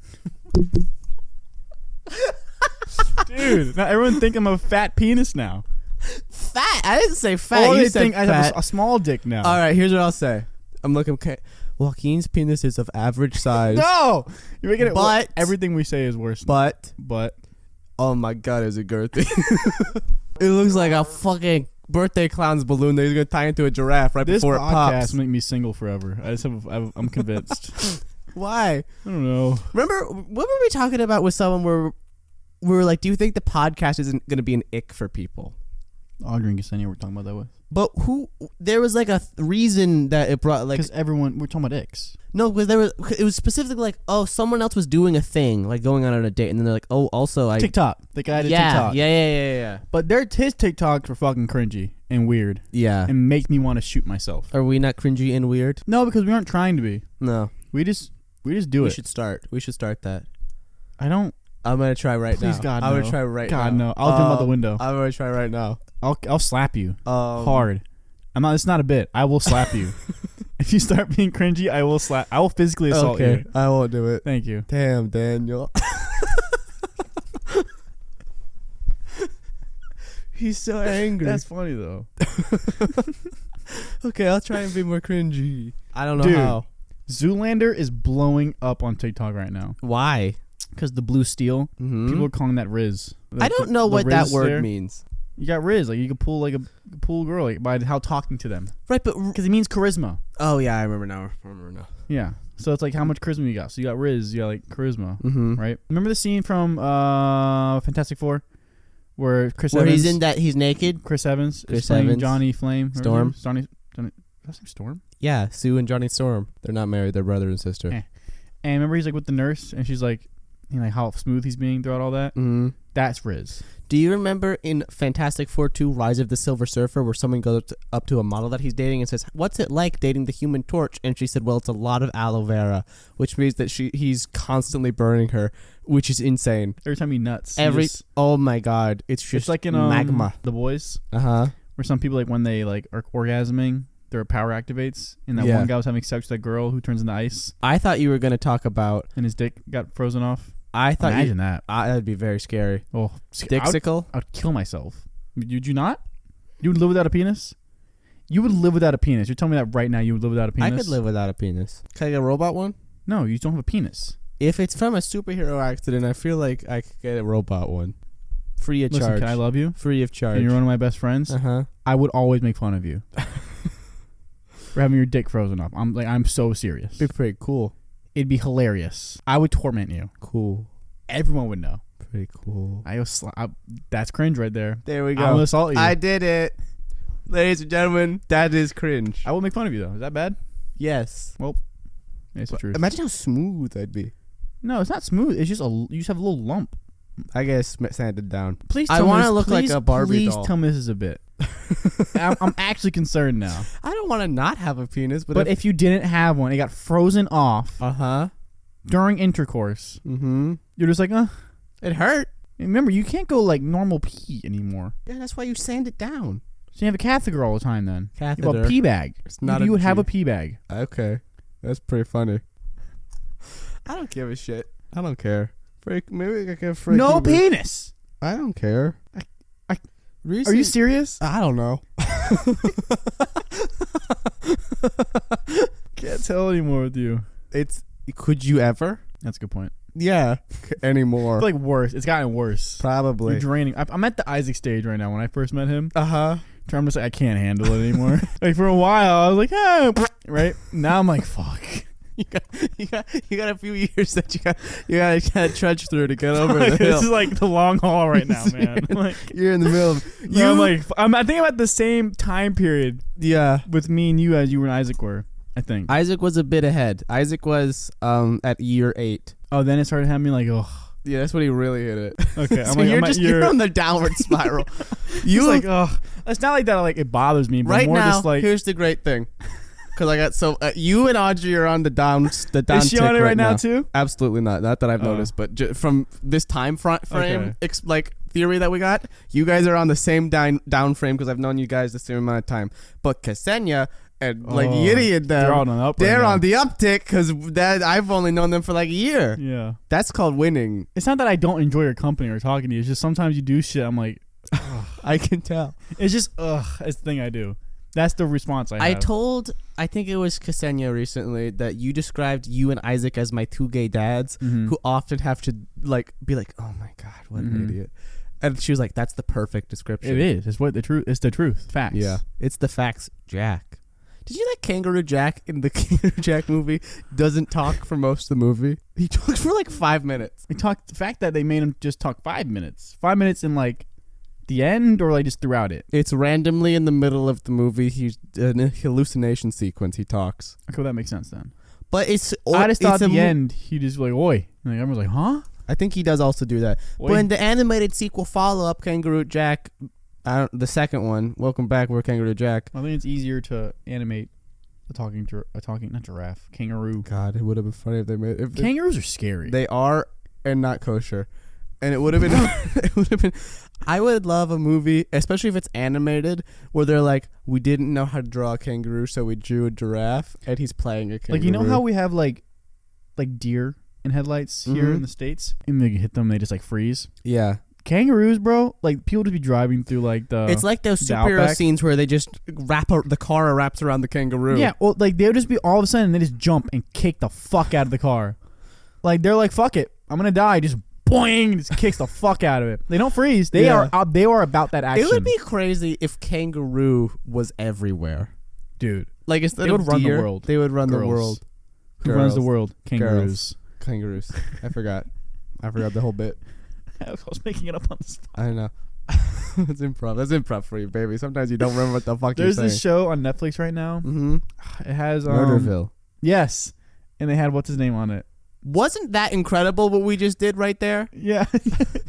Speaker 2: Dude, now everyone think I'm a fat penis now.
Speaker 1: Fat? I didn't say fat.
Speaker 2: Oh,
Speaker 1: You
Speaker 2: they
Speaker 1: said
Speaker 2: think I have
Speaker 1: fat.
Speaker 2: a small dick now.
Speaker 1: All right, here's what I'll say. I'm looking. Okay. Joaquin's penis is of average size.
Speaker 2: No, you're making it.
Speaker 1: But
Speaker 2: everything we say is worse.
Speaker 1: But oh my god, is it girthy? It looks like a fucking birthday clown's balloon that he's gonna tie into a giraffe right
Speaker 2: this
Speaker 1: before it
Speaker 2: podcast
Speaker 1: pops.
Speaker 2: make me single forever. I'm convinced.
Speaker 1: Why?
Speaker 2: I don't know.
Speaker 1: Remember, what were we talking about with someone where we were like, do you think the podcast isn't going to be an ick for people?
Speaker 2: Audrey and Ksenia were talking about that with.
Speaker 1: But there was like a reason that it brought like.
Speaker 2: Because we're talking about icks.
Speaker 1: No, because it was specifically like, oh, someone else was doing a thing, like going on a date, and then they're like, oh, also
Speaker 2: TikTok. The guy did TikTok.
Speaker 1: Yeah.
Speaker 2: But his TikToks were fucking cringy and weird.
Speaker 1: Yeah.
Speaker 2: And make me want to shoot myself.
Speaker 1: Are we not cringy and weird?
Speaker 2: No, because we aren't trying to be.
Speaker 1: No.
Speaker 2: We just do it.
Speaker 1: We should start that.
Speaker 2: I don't.
Speaker 1: I'm gonna try right now.
Speaker 2: Please, God, no.
Speaker 1: I'm gonna try right now.
Speaker 2: God, no. I'll jump out the window.
Speaker 1: I'm gonna try right now.
Speaker 2: I'll slap you hard. It's not a bit. I will slap you. If you start being cringy, I will slap. I will physically assault you.
Speaker 1: I won't do it.
Speaker 2: Thank you.
Speaker 1: Damn, Daniel. He's so angry.
Speaker 2: That's funny though.
Speaker 1: Okay, I'll try and be more cringy. I don't know
Speaker 2: Dude,
Speaker 1: how.
Speaker 2: Zoolander is blowing up on TikTok right now.
Speaker 1: Why?
Speaker 2: Because the blue steel.
Speaker 1: Mm-hmm.
Speaker 2: People are calling that Riz.
Speaker 1: I don't know what that word
Speaker 2: there.
Speaker 1: means.
Speaker 2: You got Riz, like you can pull like a girl like by how talking to them.
Speaker 1: Right, but
Speaker 2: because it means charisma.
Speaker 1: Oh yeah, I remember now.
Speaker 2: Yeah, so it's like how much charisma you got. So you got Riz, you got like charisma,
Speaker 1: right?
Speaker 2: Remember the scene from Fantastic Four where
Speaker 1: Evans, he's in that he's naked.
Speaker 2: Chris Evans is playing Johnny Flame.
Speaker 1: Storm.
Speaker 2: Johnny. That's name Storm.
Speaker 1: Yeah, Sue and Johnny Storm. They're not married. They're brother and sister.
Speaker 2: And remember he's like with the nurse, and she's like, how smooth he's being throughout all that.
Speaker 1: Mm-hmm.
Speaker 2: That's Riz.
Speaker 1: Do you remember in Fantastic Four 2, Rise of the Silver Surfer, where someone goes up to a model that he's dating and says, what's it like dating the Human Torch? And she said, well, it's a lot of aloe vera, which means that he's constantly burning her, which is insane.
Speaker 2: Every time he nuts.
Speaker 1: Oh my God. It's just
Speaker 2: like in
Speaker 1: magma.
Speaker 2: The Boys.
Speaker 1: Uh-huh.
Speaker 2: Where some people, like when they like are orgasming, their power activates. And that one guy was having sex with that girl who turns into ice.
Speaker 1: I thought you were going to talk about...
Speaker 2: And his dick got frozen off.
Speaker 1: I thought
Speaker 2: Imagine that.
Speaker 1: That'd be very scary.
Speaker 2: Oh,
Speaker 1: Dixicle?
Speaker 2: I'd kill myself. Would you not? You would live without a penis? You would live without a penis. You're telling me that right now you would live without a penis?
Speaker 1: I could live without a penis. Can I get a robot one?
Speaker 2: No, you don't have a penis.
Speaker 1: If it's from a superhero accident, I feel like I could get a robot one. Free of charge.
Speaker 2: Can I love you?
Speaker 1: Free of charge.
Speaker 2: And you're one of my best friends?
Speaker 1: Uh-huh.
Speaker 2: I would always make fun of you. For having your dick frozen up. I'm so serious.
Speaker 1: It'd be pretty cool.
Speaker 2: It'd be hilarious. I would torment you.
Speaker 1: Cool.
Speaker 2: Everyone would know.
Speaker 1: Pretty cool.
Speaker 2: That's cringe right there.
Speaker 1: There we go.
Speaker 2: I will assault you.
Speaker 1: I did it. Ladies and gentlemen, that is cringe.
Speaker 2: I will make fun of you, though. Is that bad?
Speaker 1: Yes.
Speaker 2: Well, it's the truth.
Speaker 1: Imagine how smooth I'd be.
Speaker 2: No, it's not smooth. It's just you just have a little lump.
Speaker 1: I guess sanded down.
Speaker 2: Please
Speaker 1: I want to look like a Barbie doll.
Speaker 2: Please tell me this is a bit. I'm actually concerned now.
Speaker 1: I don't want to not have a penis,
Speaker 2: but if you didn't have one, it got frozen off. During intercourse.
Speaker 1: Mm-hmm.
Speaker 2: You're just like,
Speaker 1: it hurt.
Speaker 2: Remember, you can't go like normal pee anymore.
Speaker 1: Yeah, that's why you sand it down.
Speaker 2: So you have a catheter all the time then.
Speaker 1: Catheter.
Speaker 2: You have a pee bag.
Speaker 1: It's not
Speaker 2: you would have a pee bag.
Speaker 1: Okay. That's pretty funny. I don't give a shit. I don't care. Maybe I can freak.
Speaker 2: No penis.
Speaker 1: I don't care.
Speaker 2: Are you serious?
Speaker 1: I don't know.
Speaker 2: Can't tell anymore with you.
Speaker 1: Could you ever?
Speaker 2: That's a good point.
Speaker 1: Yeah. Anymore.
Speaker 2: It's like worse. It's gotten worse.
Speaker 1: Probably.
Speaker 2: You're draining. I'm at the Isaac stage right now. When I first met him.
Speaker 1: I'm
Speaker 2: just like, I can't handle it anymore. Like for a while, I was like, right. Now I'm like, fuck.
Speaker 1: You got a few years that you gotta trudge through to get over the hill.
Speaker 2: This is like the long haul right now, man. Like
Speaker 1: you're in the middle of
Speaker 2: I think I'm at the same time period.
Speaker 1: Yeah,
Speaker 2: with me and you as you and Isaac were. I think
Speaker 1: Isaac was a bit ahead. Isaac was at year 8.
Speaker 2: Oh, then it started having me like, oh.
Speaker 1: Yeah, that's when he really hit it.
Speaker 2: Okay,
Speaker 1: so you're on the downward spiral.
Speaker 2: You like, oh, it's not like that. Like it bothers me. But
Speaker 1: right
Speaker 2: more
Speaker 1: now,
Speaker 2: just like,
Speaker 1: here's the great thing. Because I got you and Audrey are on the down.
Speaker 2: Is she on it right now too?
Speaker 1: Absolutely not. Not that I've noticed, but from this time frame, like theory that we got, you guys are on the same down frame because I've known you guys the same amount of time. But Ksenia and like Yiddy and them, they're on the uptick because I've only known them for like a year.
Speaker 2: Yeah,
Speaker 1: that's called winning.
Speaker 2: It's not that I don't enjoy your company or talking to you. It's just sometimes you do shit. I'm like,
Speaker 1: I can tell.
Speaker 2: It's just it's the thing I do. That's the response I have.
Speaker 1: I think it was Ksenia recently that you described you and Isaac as my 2 gay dads who often have to like be like, oh my God, what an idiot. And she was like, that's the perfect description.
Speaker 2: It is. It's the truth. Facts.
Speaker 1: Yeah. It's the facts, Jack. Did you know that Kangaroo Jack in the Kangaroo Jack movie doesn't talk for most of the movie? He talks for like 5 minutes.
Speaker 2: The fact that they made him just talk 5 minutes. 5 minutes in like the end or like just throughout it?
Speaker 1: It's randomly in the middle of the movie. He's in a hallucination sequence. He talks.
Speaker 2: Okay, well, that makes sense then.
Speaker 1: But it's...
Speaker 2: I just thought at the
Speaker 1: mo-
Speaker 2: end, he just like, oi. And like, everyone's like, huh?
Speaker 1: I think he does also do that.
Speaker 2: Oi.
Speaker 1: But in the animated sequel follow-up, Kangaroo Jack... the second one, Welcome Back, we're Kangaroo Jack.
Speaker 2: I think it's easier to animate a talking not giraffe, kangaroo.
Speaker 1: God, it would have been funny if they made...
Speaker 2: Kangaroos are scary.
Speaker 1: They are and not kosher. And it would have been... it would have been... I would love a movie, especially if it's animated, where they're like, we didn't know how to draw a kangaroo, so we drew a giraffe, and he's playing a kangaroo.
Speaker 2: Like, you know how we have like deer in headlights here in the States? And they hit them, they just like freeze?
Speaker 1: Yeah.
Speaker 2: Kangaroos, bro, like people just be driving through like the...
Speaker 1: It's like those
Speaker 2: the
Speaker 1: superhero
Speaker 2: Outback.
Speaker 1: scenes where they just the car wraps around the kangaroo.
Speaker 2: Yeah, well, like they'll just be all of a sudden, they just jump and kick the fuck out of the car. Like, they're like, fuck it, I'm gonna die. Just boing, just kicks the fuck out of it. They don't freeze. They are about that action.
Speaker 1: It would be crazy if kangaroo was everywhere.
Speaker 2: Dude.
Speaker 1: Like, instead
Speaker 2: They would
Speaker 1: of
Speaker 2: run the
Speaker 1: deer,
Speaker 2: world.
Speaker 1: they would run
Speaker 2: Girls.
Speaker 1: the world.
Speaker 2: Who runs the world? Kangaroos.
Speaker 1: Kangaroos. I forgot the whole bit.
Speaker 2: I was making it up on the spot.
Speaker 1: I don't know. It's improv. That's improv for you, baby. Sometimes you don't remember what the fuck
Speaker 2: There's
Speaker 1: you're saying.
Speaker 2: this show on Netflix right now.
Speaker 1: Mm-hmm.
Speaker 2: It has
Speaker 1: Murderville.
Speaker 2: Yes, and they had what's his name on it.
Speaker 1: Wasn't that incredible what we just did right there?
Speaker 2: Yeah,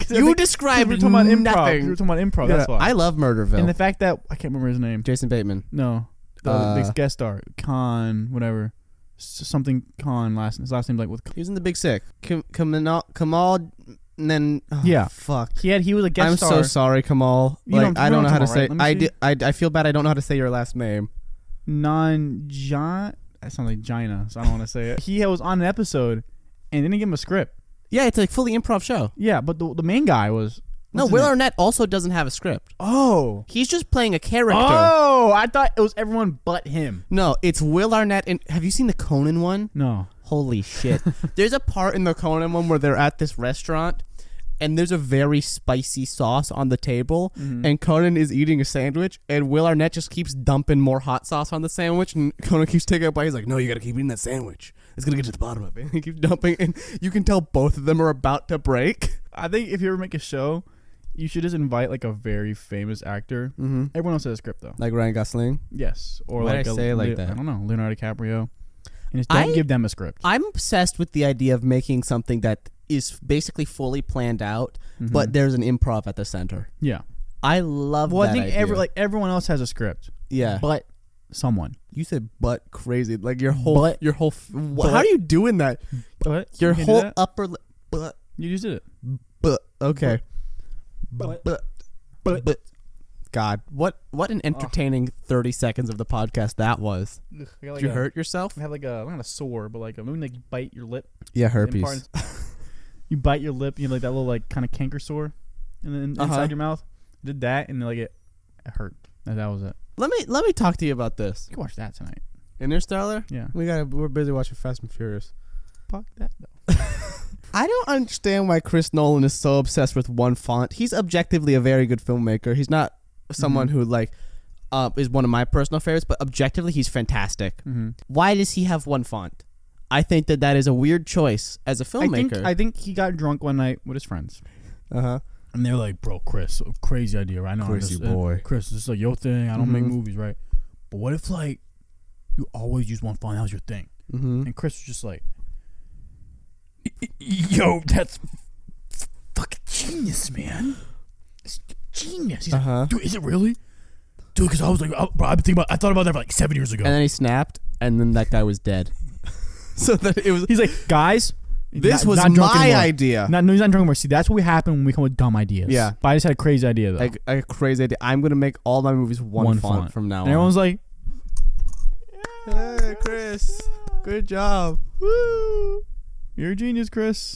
Speaker 1: You described
Speaker 2: we were talking about improv.
Speaker 1: nothing.
Speaker 2: We were talking about improv. That's why.
Speaker 1: I love Murderville.
Speaker 2: And the fact that I can't remember his name.
Speaker 1: Jason Bateman.
Speaker 2: No, the big guest star, Khan, whatever, something Khan. His last name like with.
Speaker 1: He was in The Big Sick. Kamal. And then
Speaker 2: Yeah.
Speaker 1: fuck.
Speaker 2: He was a guest
Speaker 1: I'm
Speaker 2: star.
Speaker 1: so sorry, Kamal.
Speaker 2: You
Speaker 1: Like,
Speaker 2: know-
Speaker 1: I
Speaker 2: you
Speaker 1: don't
Speaker 2: know
Speaker 1: know how to
Speaker 2: what I'm talking
Speaker 1: say.
Speaker 2: about, right?
Speaker 1: I feel bad. I don't know how to say your last name.
Speaker 2: That sounds like Gina, so I don't want to say it. He was on an episode, and they didn't give him a script.
Speaker 1: Yeah, it's a fully improv show.
Speaker 2: Yeah, but the main guy was.
Speaker 1: No,
Speaker 2: what's his
Speaker 1: Will
Speaker 2: name?
Speaker 1: Arnett also doesn't have a script.
Speaker 2: Oh.
Speaker 1: He's just playing a character.
Speaker 2: Oh, I thought it was everyone but him.
Speaker 1: No, it's Will Arnett. And have you seen the Conan one?
Speaker 2: No.
Speaker 1: Holy shit. There's a part in the Conan one where they're at this restaurant and there's a very spicy sauce on the table and Conan is eating a sandwich and Will Arnett just keeps dumping more hot sauce on the sandwich and Conan keeps taking a bite. He's like, no, you gotta keep eating that sandwich. It's gonna get to the bottom of it. And he keeps dumping and you can tell both of them are about to break.
Speaker 2: I think if you ever make a show, you should just invite like a very famous actor.
Speaker 1: Mm-hmm.
Speaker 2: Everyone else has a script though.
Speaker 1: Like Ryan Gosling.
Speaker 2: Yes. Or
Speaker 1: Why'd
Speaker 2: like
Speaker 1: I say it like that?
Speaker 2: I don't know, Leonardo DiCaprio. And just don't give them a script.
Speaker 1: I'm obsessed with the idea of making something that is basically fully planned out, but there's an improv at the center.
Speaker 2: Yeah.
Speaker 1: I love that
Speaker 2: Well, I think
Speaker 1: idea.
Speaker 2: everyone else has a script.
Speaker 1: Yeah.
Speaker 2: But someone.
Speaker 1: You said butt crazy. Like your whole
Speaker 2: Butt.
Speaker 1: how are you doing that?
Speaker 2: But
Speaker 1: Your
Speaker 2: you can do
Speaker 1: whole
Speaker 2: that?
Speaker 1: upper butt.
Speaker 2: You just did it.
Speaker 1: But okay.
Speaker 2: But.
Speaker 1: But God, what an entertaining 30 seconds of the podcast that was.
Speaker 2: Ugh, I got
Speaker 1: Did you hurt yourself?
Speaker 2: I had like not a sore, but like maybe like you bite your lip.
Speaker 1: Yeah,
Speaker 2: In
Speaker 1: herpes.
Speaker 2: parts. You bite your lip, you know, like that little like kind of canker sore, and then inside your mouth. I did that, and like it hurt. And that was it.
Speaker 1: Let me talk to you about this.
Speaker 2: You can watch that tonight.
Speaker 1: Interstellar?
Speaker 2: Yeah.
Speaker 1: We're busy watching Fast and Furious.
Speaker 2: Fuck that though.
Speaker 1: I don't understand why Chris Nolan is so obsessed with one font. He's objectively a very good filmmaker. He's not someone who like is one of my personal favorites, but objectively he's fantastic. Why does he have one font? I think that is a weird choice as a filmmaker.
Speaker 2: I think he got drunk one night with his friends.
Speaker 1: Uh-huh.
Speaker 2: And they're like, bro, Chris, crazy idea, right? I know
Speaker 1: Chrissy boy.
Speaker 2: Chris, this is like your thing. I don't make movies, right? But what if like you always use one font? That was your thing. And Chris was just like, yo, that's fucking genius, man. It's genius. He's like, dude, is it really? Dude, because I was like, bro, I thought about that for like 7 years ago.
Speaker 1: And then he snapped, and then that guy was dead. So that it was.
Speaker 2: He's like, guys,
Speaker 1: This
Speaker 2: not
Speaker 1: was
Speaker 2: drunk
Speaker 1: my
Speaker 2: anymore.
Speaker 1: idea.
Speaker 2: No, he's not drunk anymore. See, that's what we happen when we come with dumb ideas.
Speaker 1: Yeah.
Speaker 2: But I just had a crazy idea though.
Speaker 1: Like a crazy idea. I'm gonna make all my movies one font from now
Speaker 2: and
Speaker 1: on.
Speaker 2: everyone's like,
Speaker 1: hey, Chris, good job.
Speaker 2: woo, you're a genius, Chris.